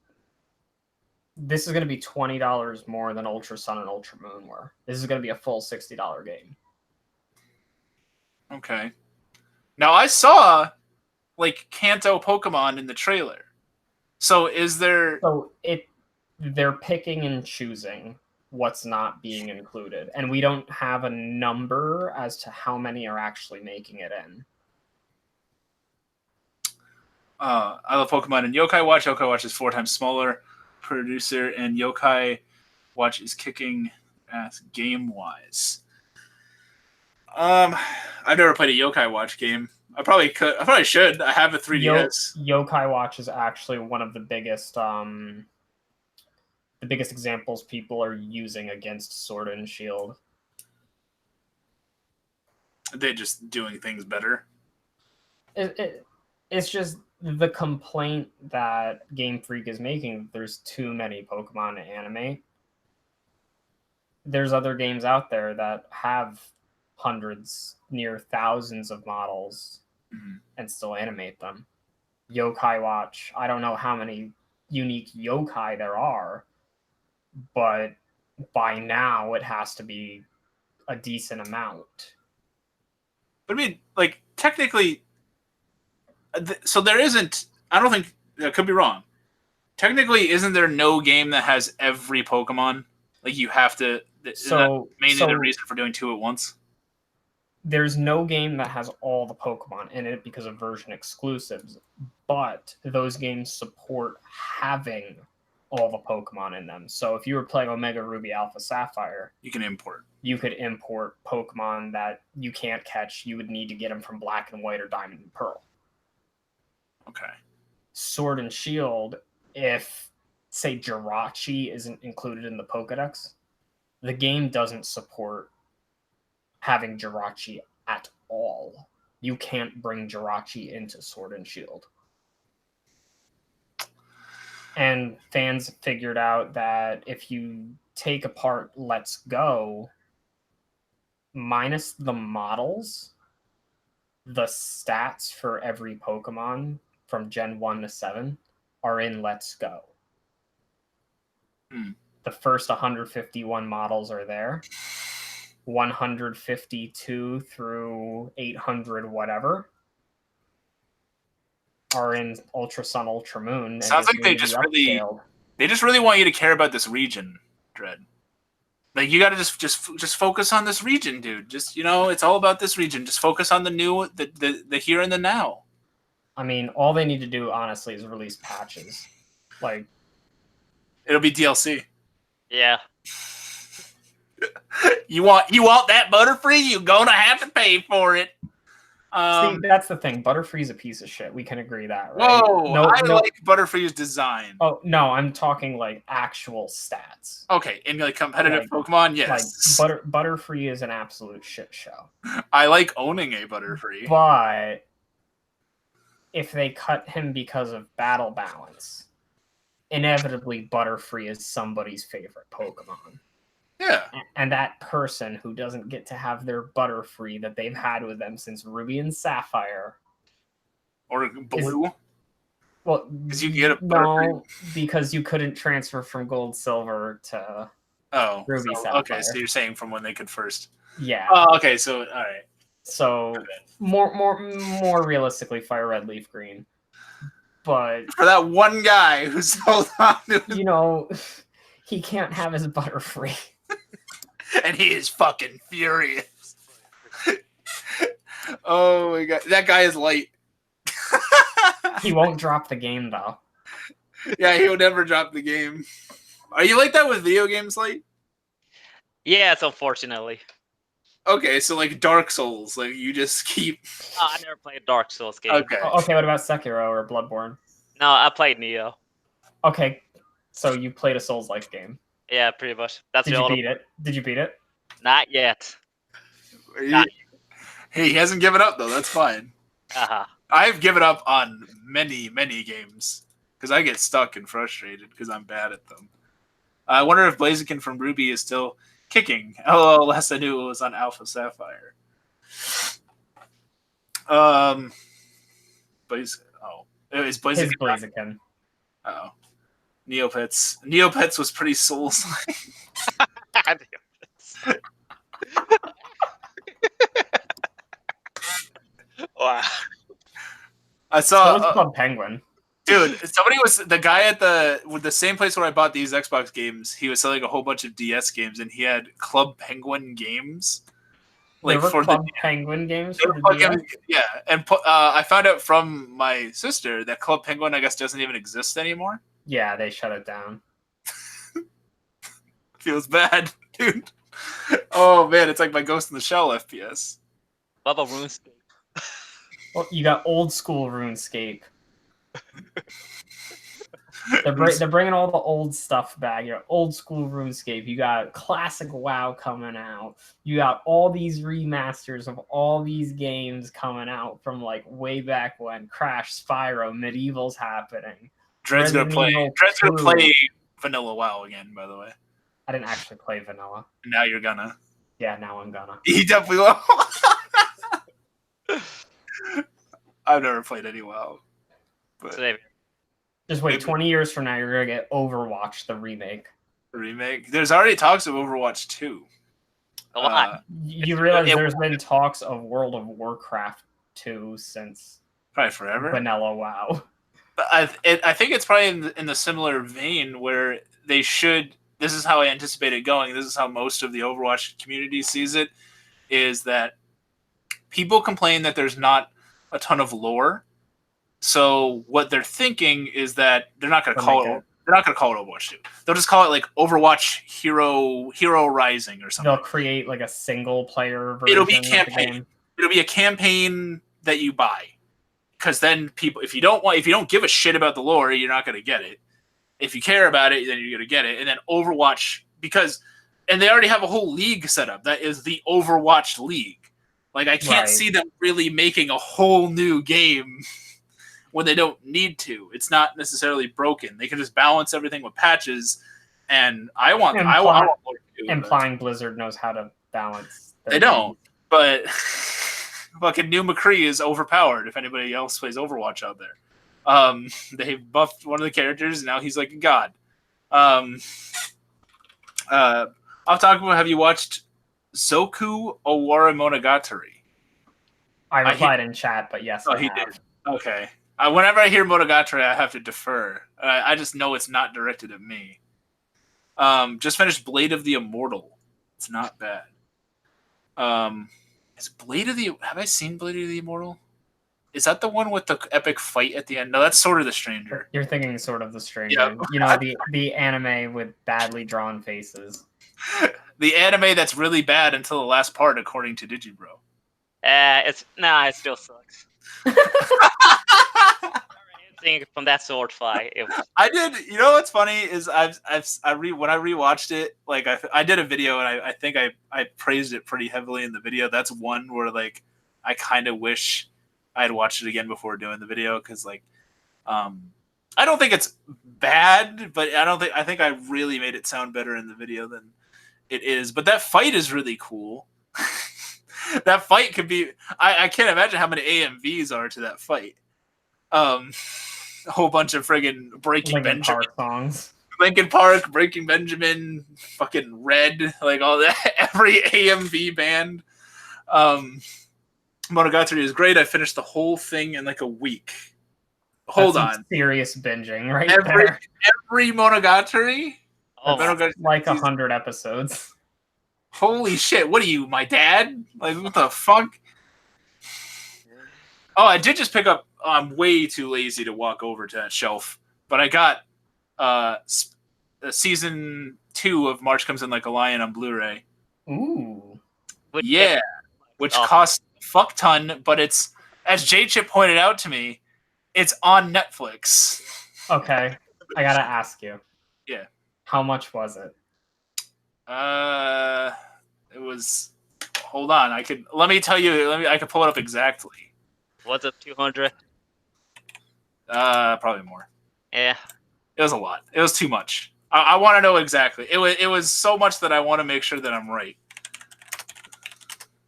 Speaker 3: this is going to be $20 more than Ultra Sun and Ultra Moon were. This is going to be a full $60 game.
Speaker 2: Okay. Now I saw like Kanto Pokemon in the trailer. So is there?
Speaker 3: So they're picking and choosing what's not being included, and we don't have a number as to how many are actually making it in.
Speaker 2: I love Pokemon and Yokai Watch. Yokai Watch is 4 times smaller producer, and Yokai Watch is kicking ass game wise. I've never played a Yokai Watch game. I probably could. I probably should. I have a 3DS.
Speaker 3: Yokai Watch is actually one of the biggest examples people are using against Sword and Shield.
Speaker 2: They're just doing things better.
Speaker 3: It's just the complaint that Game Freak is making. There's too many Pokemon to animate. There's other games out there that have hundreds, near thousands of models and still animate them. Yokai Watch, I don't know how many unique yokai there are, but by now it has to be a decent amount.
Speaker 2: But I mean, like, technically, so there isn't, I don't think, I could be wrong. Technically, isn't there no game that has every Pokemon? Like, you have to, so mainly the reason for doing 2 at once?
Speaker 3: There's no game that has all the Pokemon in it because of version exclusives, but those games support having all the Pokemon in them. So if you were playing Omega Ruby Alpha Sapphire,
Speaker 2: you can import.
Speaker 3: You could import Pokemon that you can't catch. You would need to get them from Black and White or Diamond and Pearl.
Speaker 2: Okay.
Speaker 3: Sword and Shield, if, say, Jirachi isn't included in the Pokedex, the game doesn't support having Jirachi at all. You can't bring Jirachi into Sword and Shield. And fans figured out that if you take apart Let's Go, minus the models, the stats for every Pokemon from Gen 1 to 7 are in Let's Go. The first 151 models are there. 152 through 800 whatever are in Ultra Sun, Ultra Moon.
Speaker 2: Sounds like they just really want you to care about this region, Dread. Like you got to just focus on this region, dude. Just it's all about this region. Just focus on the here and the now.
Speaker 3: I mean, all they need to do, honestly, is release patches. Like,
Speaker 2: it'll be DLC.
Speaker 1: Yeah.
Speaker 2: You want that Butterfree? You're gonna have to pay for it.
Speaker 3: See, that's the thing. Butterfree's a piece of shit. We can agree that, right?
Speaker 2: Whoa, I like Butterfree's design.
Speaker 3: Oh no, I'm talking like actual stats.
Speaker 2: Okay, in like competitive Pokemon, yes.
Speaker 3: Like Butterfree is an absolute shit show.
Speaker 2: I like owning a Butterfree,
Speaker 3: but if they cut him because of battle balance, inevitably Butterfree is somebody's favorite Pokemon.
Speaker 2: Yeah.
Speaker 3: And that person who doesn't get to have their Butterfree that they've had with them since Ruby and Sapphire.
Speaker 2: Or Blue?
Speaker 3: Well,
Speaker 2: because you get a Butterfree.
Speaker 3: No, because you couldn't transfer from Gold, Silver to Ruby, Sapphire.
Speaker 2: Okay, so you're saying from when they could first.
Speaker 3: Yeah.
Speaker 2: Oh, okay, so, all right.
Speaker 3: So, more realistically, Fire Red, Leaf Green. But...
Speaker 2: for that one guy who's held on to
Speaker 3: he can't have his Butterfree.
Speaker 2: And he is fucking furious. Oh my god. That guy is light.
Speaker 3: He won't drop the game, though.
Speaker 2: Yeah, he'll never drop the game. Are you like that with video games, Light?
Speaker 1: Yes, unfortunately.
Speaker 2: Okay, so like Dark Souls, like you just keep...
Speaker 1: I never played a Dark Souls game.
Speaker 2: Okay.
Speaker 3: Okay, what about Sekiro or Bloodborne?
Speaker 1: No, I played Neo.
Speaker 3: Okay, so you played a Souls-like game.
Speaker 1: Yeah, pretty much. That's
Speaker 3: Did you beat it? Did you beat it?
Speaker 1: Not yet.
Speaker 2: He hasn't given up, though. That's fine.
Speaker 1: Uh-huh.
Speaker 2: I've given up on many, many games because I get stuck and frustrated because I'm bad at them. I wonder if Blaziken from Ruby is still kicking. Oh, last I knew it was on Alpha Sapphire. Is Blaziken?
Speaker 3: His Blaziken.
Speaker 2: Oh. Neopets was pretty Souls-like.
Speaker 1: Wow.
Speaker 2: I saw
Speaker 3: Club Penguin.
Speaker 2: Dude, somebody was the guy at the same place where I bought these Xbox games. He was selling a whole bunch of DS games, and he had Club Penguin games.
Speaker 3: Like for Club Penguin games for the DS?
Speaker 2: Yeah, and I found out from my sister that Club Penguin, I guess, doesn't even exist anymore.
Speaker 3: Yeah, they shut it down.
Speaker 2: Feels bad, dude. Oh man, it's like my Ghost in the Shell FPS.
Speaker 1: Bubba RuneScape.
Speaker 3: Well, you got old school RuneScape. They're bringing all the old stuff back. You got old school RuneScape. You got classic WoW coming out. You got all these remasters of all these games coming out from like way back when. Crash, Spyro, Medieval's happening.
Speaker 2: Dred's gonna play Vanilla WoW again, by the way.
Speaker 3: I didn't actually play Vanilla.
Speaker 2: Now you're gonna.
Speaker 3: Yeah, now I'm gonna.
Speaker 2: He definitely will. I've never played any WoW. But
Speaker 3: just wait, 20 years from now, you're going to get Overwatch, the remake.
Speaker 2: The remake? There's already talks of Overwatch 2.
Speaker 1: A lot.
Speaker 3: You realize there's been talks of World of Warcraft 2 since...
Speaker 2: probably forever.
Speaker 3: Vanilla WoW.
Speaker 2: But I think it's probably in the similar vein where they should... This is how I anticipate it going. This is how most of the Overwatch community sees it, is that people complain that there's not a ton of lore. So what they're thinking is that they're not going to call it Overwatch 2. They'll just call it like Overwatch Hero Rising or something.
Speaker 3: They'll create like a single player version.
Speaker 2: It'll be a campaign. It'll be a campaign that you buy. Because then people, if you don't give a shit about the lore, you're not going to get it. If you care about it, then you're going to get it. And then Overwatch, and they already have a whole league set up. That is the Overwatch League. Like, I can't see them really making a whole new game when they don't need to. It's not necessarily broken. They can just balance everything with patches. And I want more to do.
Speaker 3: Implying Blizzard knows how to balance.
Speaker 2: They don't. But fucking New McCree is overpowered if anybody else plays Overwatch out there. They buffed one of the characters, and now he's like a god. I'll talk about, have you watched Zoku Owara Monogatari?
Speaker 3: I replied in chat, but yes, I have.
Speaker 2: Did. Okay. Whenever I hear Monogatari, I have to defer. I just know it's not directed at me. Just finished Blade of the Immortal. It's not bad. Is Blade of the? Have I seen Blade of the Immortal? Is that the one with the epic fight at the end? No, that's Sword of the Stranger.
Speaker 3: You're thinking Sword of the Stranger.
Speaker 2: Yep.
Speaker 3: You know, the anime with badly drawn faces.
Speaker 2: The anime that's really bad until the last part, according to Digibro.
Speaker 1: It still sucks. Anything from that sword fight.
Speaker 2: I did. You know what's funny is when I rewatched it, like I did a video and I think I praised it pretty heavily in the video. That's one where like I kind of wish I had watched it again before doing the video because like I don't think it's bad, but I think I really made it sound better in the video than it is. But that fight is really cool. That fight could be. I can't imagine how many AMVs are to that fight. A whole bunch of friggin' Breaking
Speaker 3: Linkin
Speaker 2: Benjamin
Speaker 3: Park songs.
Speaker 2: Linkin Park, Breaking Benjamin, fucking Red, like all that. Every AMV band. Monogatari is great. I finished the whole thing in like a week. Hold
Speaker 3: That's
Speaker 2: on.
Speaker 3: Serious binging right there.
Speaker 2: Every Monogatari?
Speaker 3: That's like 100 episodes.
Speaker 2: Holy shit. What are you, my dad? Like, what the fuck? Oh, I did just pick up. I'm way too lazy to walk over to that shelf, but I got season 2 of March Comes In Like a Lion on Blu-ray.
Speaker 3: Ooh.
Speaker 2: Yeah, which costs a fuck ton, but it's, as J-Chip pointed out to me, it's on Netflix.
Speaker 3: Okay, I gotta ask you.
Speaker 2: Yeah.
Speaker 3: How much was it?
Speaker 2: It was. Hold on, I could pull it up exactly.
Speaker 1: Was it 200?
Speaker 2: Probably more.
Speaker 1: Yeah.
Speaker 2: It was a lot. It was too much. I want to know exactly. It was so much that I want to make sure that I'm right.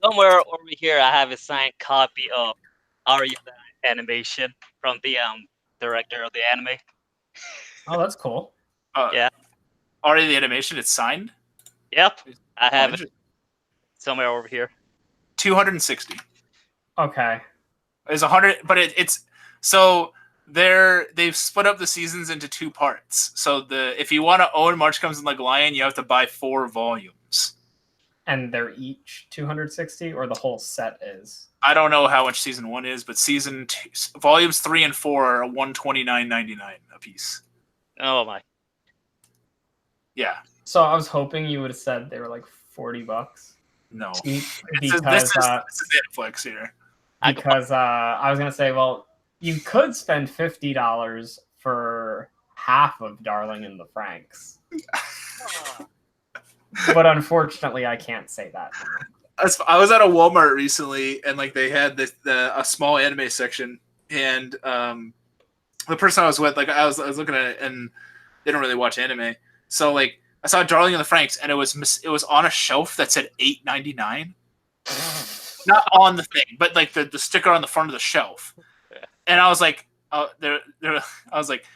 Speaker 1: Somewhere over here, I have a signed copy of Ari animation from the director of the anime.
Speaker 3: Oh, that's cool.
Speaker 1: Yeah.
Speaker 2: Already the animation, it's signed?
Speaker 1: Yep. I have it somewhere over here.
Speaker 2: 260.
Speaker 3: Okay.
Speaker 2: It's 100, but it's so they've split up the seasons into 2 parts. So if you want to own March Comes In Like a Lion, you have to buy 4 volumes.
Speaker 3: And they're each 260, or the whole set is?
Speaker 2: I don't know how much season 1 is, but volumes 3 and 4 are $129.99 a piece.
Speaker 1: Oh my.
Speaker 2: Yeah.
Speaker 3: So I was hoping you would have said they were like $40.
Speaker 2: No.
Speaker 3: Because
Speaker 2: this is Netflix here.
Speaker 3: Because I was gonna say, well, you could spend $50 for half of Darling in the Franxx. But unfortunately, I can't say that.
Speaker 2: I was at a Walmart recently, and like they had a small anime section, and the person I was with, like I was looking at it, and they don't really watch anime, so like I saw Darling in the Franxx, and it was on a shelf that said $8.99, not on the thing, but like the sticker on the front of the shelf, and I was like, I was like,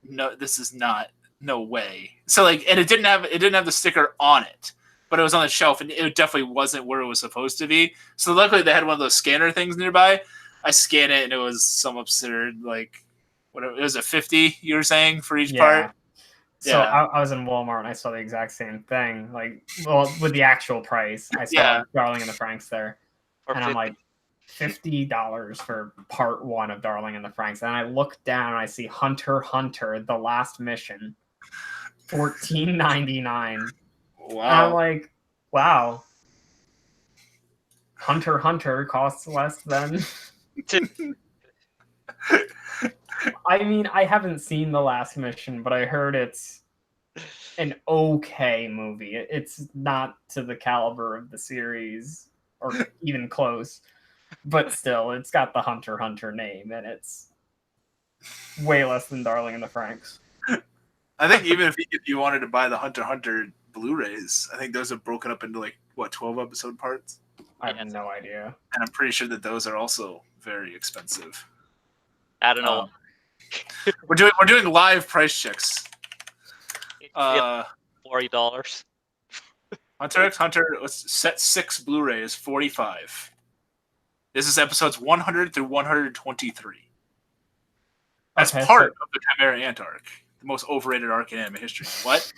Speaker 2: no, this is not. No way. So like, and it didn't have the sticker on it, but it was on the shelf, and it definitely wasn't where it was supposed to be. So luckily they had one of those scanner things nearby. I scanned it, and it was some absurd, like, whatever. It was a 50. You were saying for each part.
Speaker 3: So I was in Walmart and I saw the exact same thing. Like, well, with the actual price, I saw Darling in the Franxx there, and I'm like, $50 for part 1 of Darling in the Franxx, and I look down and I see Hunter x Hunter: The Last Mission. $14.99.
Speaker 2: Wow.
Speaker 3: And I'm like, wow. Hunter x Hunter costs less than. I mean, I haven't seen The Last Mission, but I heard it's an okay movie. It's not to the caliber of the series, or even close. But still, it's got the Hunter x Hunter name, and it's way less than Darling in the Franxx.
Speaker 2: I think even if you wanted to buy the Hunter x Hunter Blu-rays, I think those are broken up into like 12 episode parts.
Speaker 3: I have no idea.
Speaker 2: And I'm pretty sure that those are also very expensive.
Speaker 1: I don't know.
Speaker 2: We're doing live price checks.
Speaker 1: $40.
Speaker 2: Hunter x Hunter set 6 Blu-ray is $45. This is episodes 100 through 123. As part of the Chimera Ant arc, the most overrated arc in anime history. What?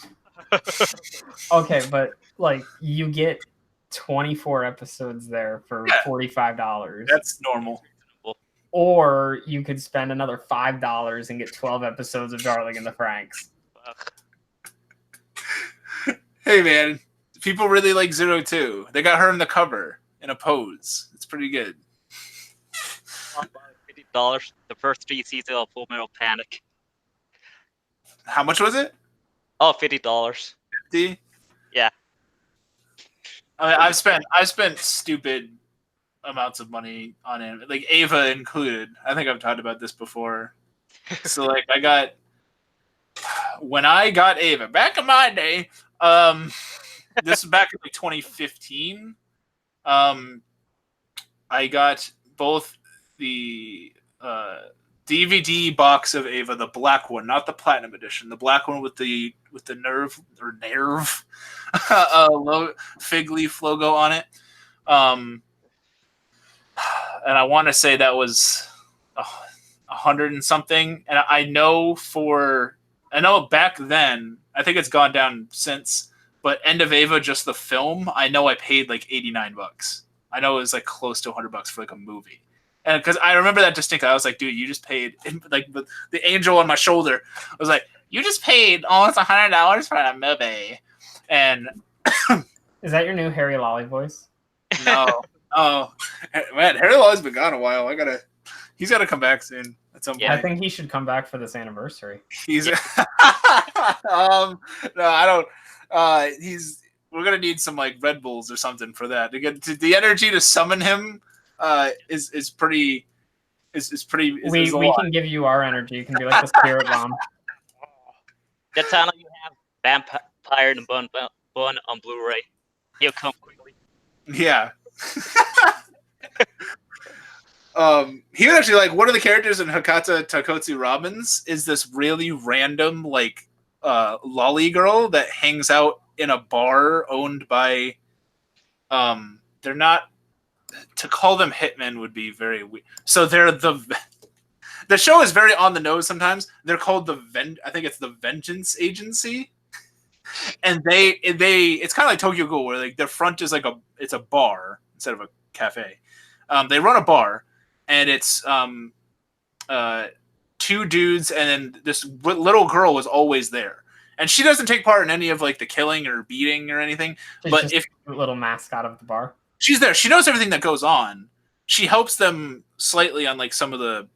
Speaker 3: Okay, but like you get 24 episodes there for
Speaker 2: Yeah.
Speaker 3: $45.
Speaker 2: That's normal.
Speaker 3: Or you could spend another $5 and get 12 episodes of Darling in the Franxx.
Speaker 2: Hey man, people really like Zero too. They got her in the cover in a pose. It's pretty good.
Speaker 1: $50. The first 3 seasons of Full Metal Panic.
Speaker 2: How much was it?
Speaker 1: Oh, $50.
Speaker 2: 50?
Speaker 1: Yeah.
Speaker 2: I've spent stupid amounts of money on it, like Ava included. I think I've talked about this before. So like when I got Ava back in my day, this was back in like 2015. I got both the DVD box of Ava, the black one, not the platinum edition, the black one with the nerve fig leaf logo on it. And I want to say that was 100 and something. And I know back then, I think it's gone down since, but End of Ava, just the film, I know I paid like $89. I know it was like close to $100 for like a movie. And because I remember that distinctly, I was like, dude, you just paid, like the angel on my shoulder. I was like, you just paid almost $100 for a movie. And
Speaker 3: is that your new Harry Lolly voice?
Speaker 2: No. Oh, man, Harry Law's been gone a while. He's got to come back soon at some point.
Speaker 3: I think he should come back for this anniversary.
Speaker 2: No, I don't. We're gonna need some like Red Bulls or something for that to get the energy to summon him. Is pretty.
Speaker 3: We can give you our energy. You can be like the spirit bomb.
Speaker 1: That's how you have Vampire and Bun on Blu-ray. He'll come quickly.
Speaker 2: Yeah. He would actually, like, one of the characters in Hakata Takotsu Robins is this really random like lolly girl that hangs out in a bar owned by they're not, to call them hitmen would be very weird. So they're the show is very on the nose sometimes. They're called I think it's the Vengeance Agency. And it's kind of like Tokyo Ghoul, where like their front is like it's a bar instead of a cafe. They run a bar, and it's two dudes, and then this little girl is always there, and she doesn't take part in any of like the killing or beating or anything.
Speaker 3: She's
Speaker 2: but
Speaker 3: just
Speaker 2: if
Speaker 3: a little mascot of the bar,
Speaker 2: she's there, she knows everything that goes on. She helps them slightly on like some of the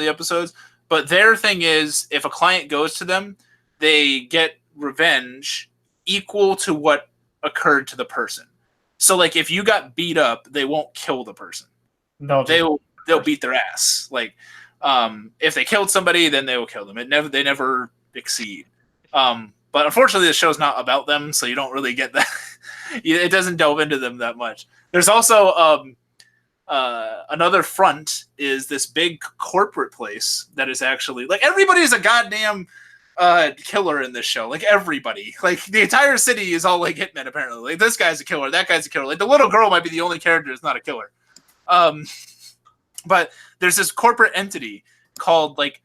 Speaker 2: episodes. But their thing is, if a client goes to them, they get revenge equal to what occurred to the person. So like if you got beat up, they won't kill the person. They'll beat their ass. Like if they killed somebody, then they will kill them. They never exceed. But unfortunately the show's not about them, so you don't really get that. It doesn't delve into them that much. There's also another front is this big corporate place that is actually like everybody's a goddamn killer in this show. Like everybody, like the entire city is all like hitmen apparently. Like this guy's a killer, that guy's a killer. Like the little girl might be the only character that's not a killer. But there's this corporate entity called like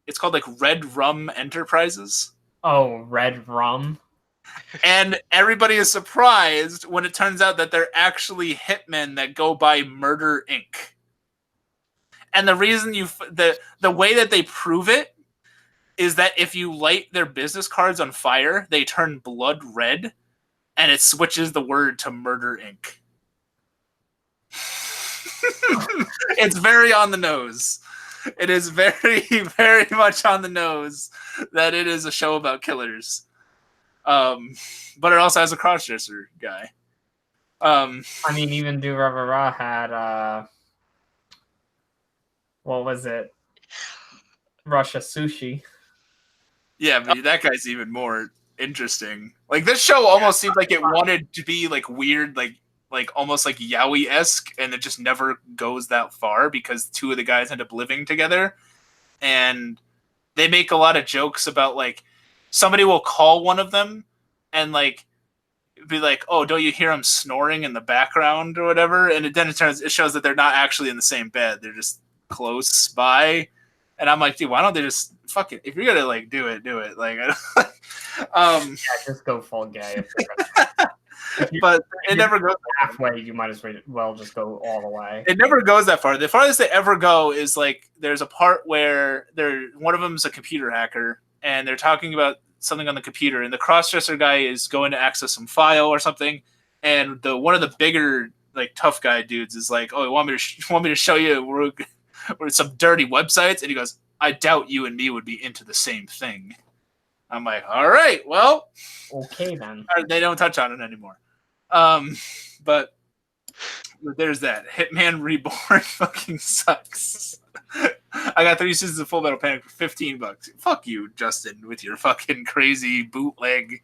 Speaker 2: it's called like Red Rum Enterprises.
Speaker 3: Oh, Red Rum.
Speaker 2: And everybody is surprised when it turns out that they're actually hitmen that go by Murder Inc. And the reason the way that they prove it is that if you light their business cards on fire, they turn blood red, and it switches the word to Murder Inc. It's very on the nose. It is very, very much on the nose that it is a show about killers. But it also has a crossdresser guy.
Speaker 3: I mean, even Durarara had what was it? Russia Sushi.
Speaker 2: Yeah, but that guy's even more interesting. Like this show almost seemed like it wanted to be like weird, like almost like yaoi-esque, and it just never goes that far because two of the guys end up living together, and they make a lot of jokes about like somebody will call one of them and like be like, "Oh, don't you hear him snoring in the background or whatever?" And then it shows that they're not actually in the same bed; they're just close by. And I'm like, dude, why don't they just fuck it? If you're gonna like do it, do it. Like,
Speaker 3: Yeah, just go full gay.
Speaker 2: But it never goes
Speaker 3: halfway. You might as well just go all the way.
Speaker 2: It never goes that far. The farthest they ever go is like there's a part where one of them's a computer hacker, and they're talking about something on the computer, and the crossdresser guy is going to access some file or something, and one of the bigger like tough guy dudes is like, "Oh, you want me to show you where some dirty websites?" And he goes, "I doubt you and me would be into the same thing." I'm like, "All right, well,
Speaker 3: okay then."
Speaker 2: They don't touch on it anymore. But there's that. Hitman Reborn fucking sucks. I got 3 seasons of Full Metal Panic for $15. Fuck you, Justin, with your fucking crazy bootleg,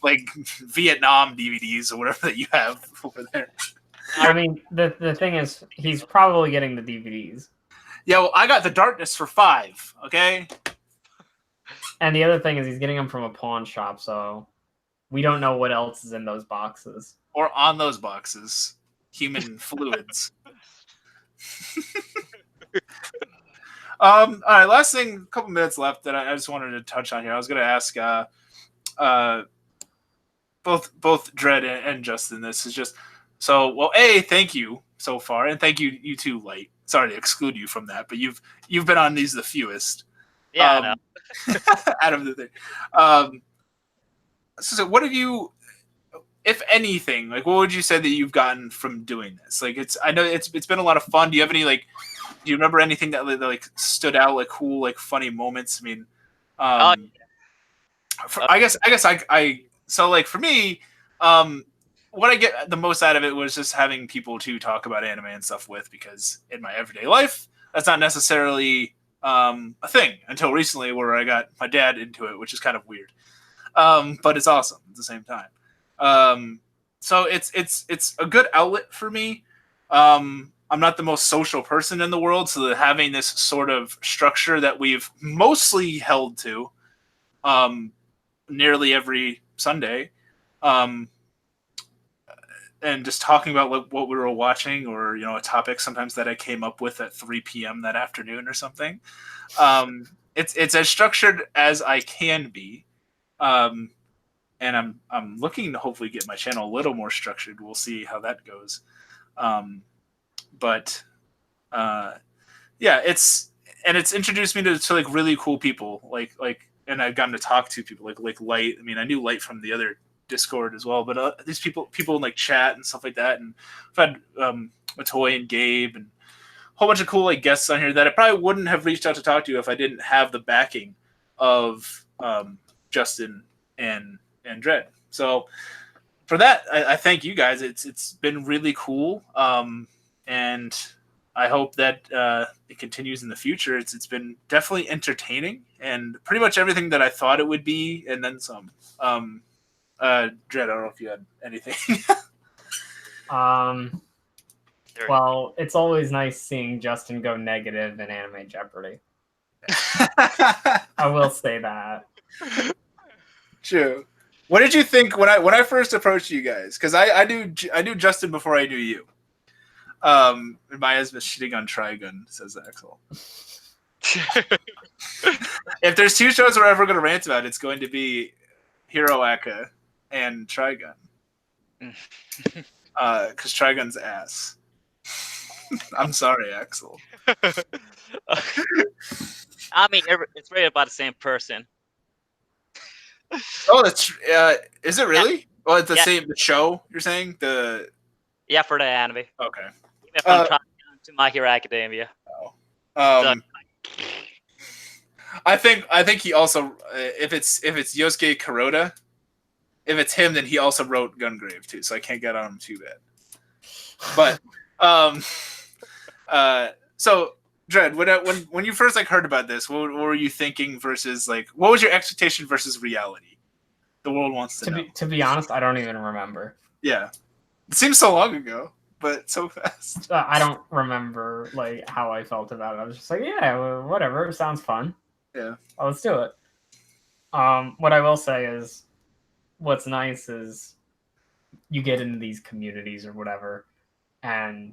Speaker 2: like Vietnam DVDs or whatever that you have over there.
Speaker 3: I mean, the thing is, he's probably getting the DVDs.
Speaker 2: Yeah, well, I got The Darkness for $5. Okay.
Speaker 3: And the other thing is, he's getting them from a pawn shop, so we don't know what else is in those boxes
Speaker 2: or on those boxes. Human fluids. All right, last thing, a couple minutes left that I just wanted to touch on here. I was going to ask both Dredd and Justin. This is just so well. Thank you so far, and thank you too, Light. Sorry to exclude you from that, but you've been on these the fewest.
Speaker 1: Yeah,
Speaker 2: out of the thing. So what have you, if anything, like what would you say that you've gotten from doing this? Like I know it's been a lot of fun. Do you have any do you remember anything that like stood out, like cool, like funny moments? I mean, I guess so like for me, what I get the most out of it was just having people to talk about anime and stuff with, because in my everyday life, that's not necessarily a thing until recently, where I got my dad into it, which is kind of weird. But it's awesome at the same time. So it's a good outlet for me. I'm not the most social person in the world, so that having this sort of structure that we've mostly held to nearly every Sunday, and just talking about what we were watching, or a topic sometimes that I came up with at 3 p.m. that afternoon or something. It's as structured as I can be. And I'm looking to hopefully get my channel a little more structured. We'll see how that goes. Yeah, it's introduced me to like really cool people, and I've gotten to talk to people like Light. I mean, I knew Light from the other Discord as well, but these people in like chat and stuff like that, and I've had Matoy and Gabe and a whole bunch of cool like guests on here that I probably wouldn't have reached out to talk to if I didn't have the backing of Justin and Dredd. So for that, I thank you guys. It's been really cool, and I hope that it continues in the future. It's been definitely entertaining and pretty much everything that I thought it would be, and then some. Dredd, I don't know if you had anything.
Speaker 3: Well, it's always nice seeing Justin go negative in Anime Jeopardy. I will say that.
Speaker 2: True. What did you think when I first approached you guys? Because I knew Justin before I knew you. Maya's been shitting on Trigun, says Axel. If there's 2 shows we're ever going to rant about, it's going to be Hero Aka and Trigun. Because Trigun's ass. I'm sorry, Axel.
Speaker 1: I mean, it's rated by the same person.
Speaker 2: Oh, that's is it really? Well, it's the same the show. You're saying
Speaker 1: Yeah, for the anime.
Speaker 2: Okay.
Speaker 1: From Trigun to My Hero Academia.
Speaker 2: I think he also if it's Yosuke Kuroda, if it's him, then he also wrote Gungrave too, so I can't get on him too bad. But so Dredd, when you first heard about this, what were you thinking versus what was your expectation versus reality? The world wants to know.
Speaker 3: To be honest, I don't even remember.
Speaker 2: Yeah, it seems so long ago, but so fast.
Speaker 3: I don't remember how I felt about it. I was just like, yeah, whatever. It sounds fun.
Speaker 2: Yeah.
Speaker 3: Well, let's do it. What I will say is, what's nice is you get into these communities or whatever, and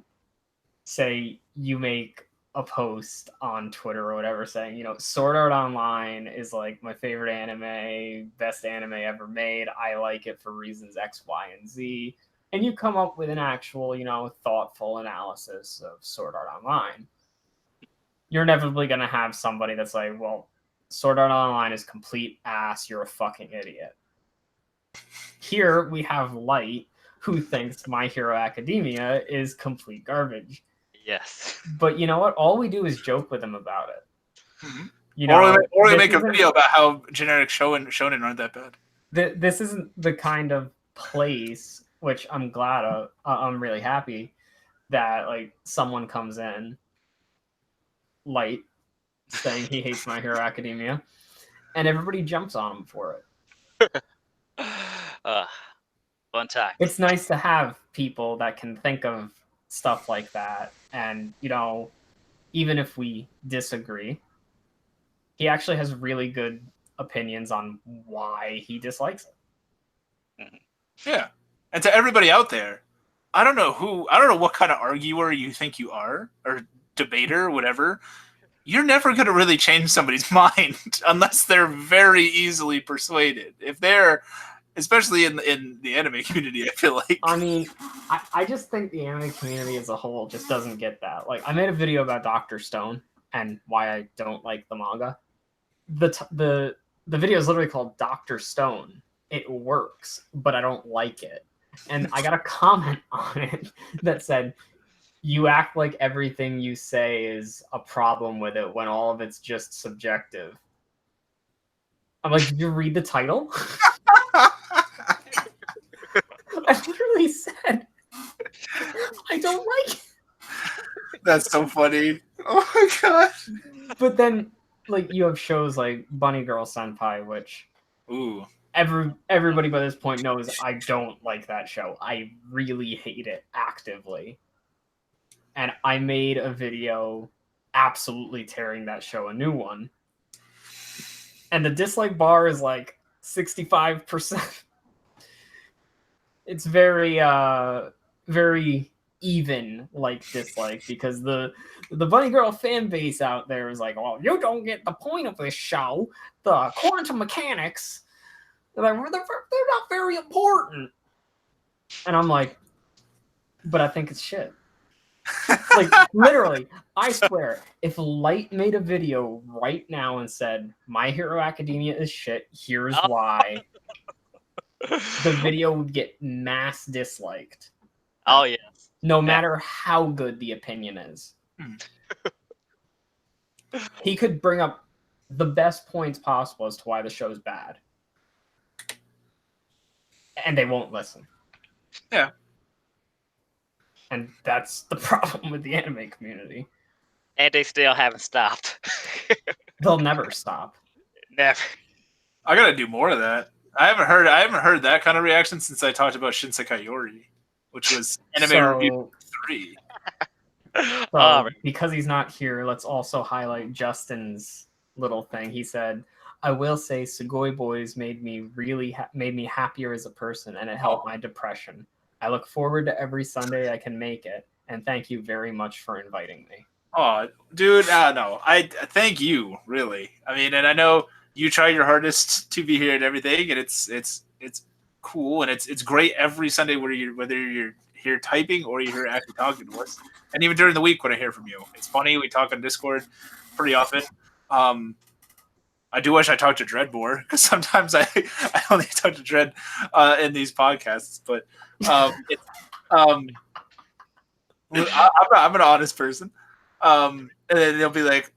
Speaker 3: say you make a post on Twitter or whatever saying, Sword Art Online is like my favorite anime, best anime ever made. I like it for reasons X, Y, and Z. And you come up with an actual, thoughtful analysis of Sword Art Online. You're inevitably going to have somebody that's like, well, Sword Art Online is complete ass. You're a fucking idiot. Here we have Light, who thinks My Hero Academia is complete garbage.
Speaker 1: Yes.
Speaker 3: But you know what? All we do is joke with him about it.
Speaker 2: Mm-hmm. Or we make a video about how generic shonen aren't that bad.
Speaker 3: This isn't the kind of place, which I'm glad I'm really happy that like someone comes in, Light, saying he hates My Hero Academia, and everybody jumps on him for it.
Speaker 1: Fun time.
Speaker 3: It's nice to have people that can think of stuff like that, and even if we disagree, he actually has really good opinions on why he dislikes it.
Speaker 2: Yeah, and to everybody out there, I don't know what kind of arguer you think you are, or debater, whatever. You're never going to really change somebody's mind unless they're very easily persuaded. If they're, especially in the anime community, I feel like.
Speaker 3: I mean, I just think the anime community as a whole just doesn't get that. Like, I made a video about Dr. Stone and why I don't like the manga. The video is literally called Dr. Stone. It works, but I don't like it. And I got a comment on it that said, you act like everything you say is a problem with it when all of it's just subjective. I'm like, did you read the title? I literally said, I don't like it.
Speaker 2: That's so funny. Oh my gosh.
Speaker 3: But then, like, you have shows like Bunny Girl Senpai, which everybody by this point knows I don't like that show. I really hate it actively. And I made a video absolutely tearing that show a new one. And the dislike bar is like 65%. It's very very even like dislike, because the Bunny Girl fan base out there is like, well, you don't get the point of this show. The quantum mechanics, they're not very important. And I'm like, but I think it's shit. Like, literally, I swear, if Light made a video right now and said, My Hero Academia is shit, here's why, the video would get mass disliked.
Speaker 1: Oh, yes.
Speaker 3: No matter how good the opinion is. He could bring up the best points possible as to why the show's bad. And they won't listen.
Speaker 2: Yeah.
Speaker 3: And that's the problem with the anime community.
Speaker 1: And they still haven't stopped.
Speaker 3: They'll never stop.
Speaker 1: Never.
Speaker 2: I gotta do more of that. I haven't heard that kind of reaction since I talked about Shinsekai Yori, which was anime review 3.
Speaker 3: So, because he's not here, let's also highlight Justin's little thing. He said, I will say Sugoi Boyz made me happier as a person, and it helped my depression. I look forward to every Sunday I can make it, and thank you very much for inviting me.
Speaker 2: Oh, dude, no. I thank you, really. I mean, and I know you try your hardest to be here and everything, and it's cool, and it's great every Sunday whether you're here typing or you're here actually talking to us. And even during the week when I hear from you. It's funny, we talk on Discord pretty often. I do wish I talked to Dread more, because sometimes I only talk to Dread in these podcasts, but I'm an honest person. And then they'll be like,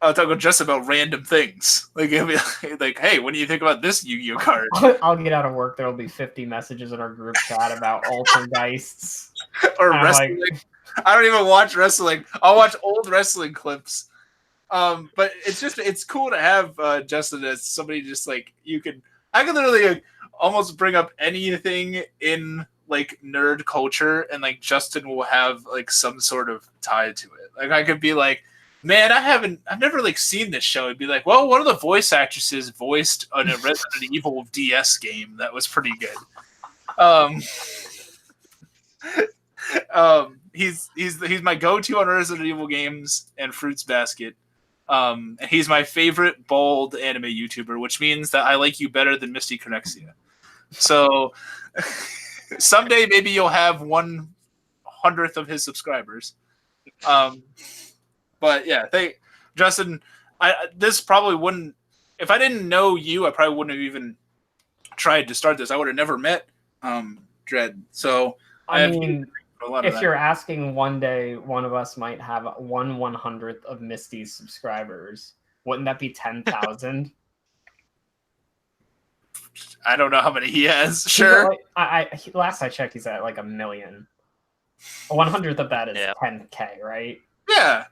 Speaker 2: I'll talk just about random things. Like, it'll be like, hey, what do you think about this Yu-Gi-Oh card?
Speaker 3: I'll get out of work. There'll be 50 messages in our group chat about Altergeists.
Speaker 2: Or wrestling. Like, I don't even watch wrestling. I'll watch old wrestling clips. But it's cool to have Justin as somebody just like I can literally almost bring up anything in like nerd culture, and like Justin will have like some sort of tie to it. Like, I could be like, man, I've never like seen this show. It'd be like, well, one of the voice actresses voiced a Resident Evil DS game that was pretty good. he's my go-to on Resident Evil games and Fruits Basket. And he's my favorite bald anime YouTuber, which means that I like you better than Misty Connexia. So someday maybe you'll have 1/100th of his subscribers. But yeah, Justin. This probably wouldn't. If I didn't know you, I probably wouldn't have even tried to start this. I would have never met Dread. So
Speaker 3: I mean, if you're asking one day one of us might have 1/100th of Misty's subscribers, wouldn't that be 10,000?
Speaker 2: I don't know how many he has. Sure.
Speaker 3: Last I checked, he's at like 1 million. 1/100th of that is 10K, right?
Speaker 2: Yeah.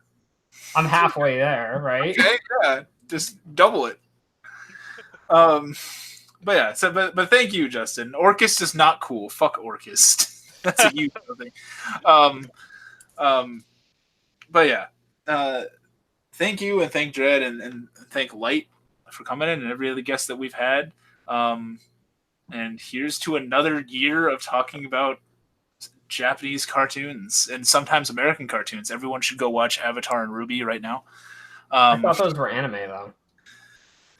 Speaker 3: I'm halfway there, right?
Speaker 2: Okay, yeah. Just double it. But yeah, but thank you, Justin. Orchist is not cool. Fuck Orchist. That's a huge thing. But yeah. Thank you, and thank Dread, and thank Light for coming in, and every other guest that we've had. And here's to another year of talking about Japanese cartoons and sometimes American cartoons. Everyone should go watch Avatar and Ruby right now.
Speaker 3: I thought those were anime, though.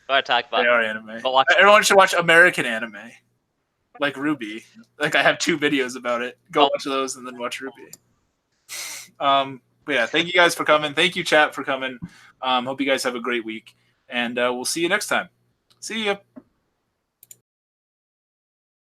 Speaker 1: I talk about
Speaker 2: they are anime. Everyone should watch American anime, like Ruby. Like I have 2 videos about it. Go watch those and then watch Ruby. But yeah, thank you guys for coming. Thank you, chat, for coming. Hope you guys have a great week, and we'll see you next time. See ya.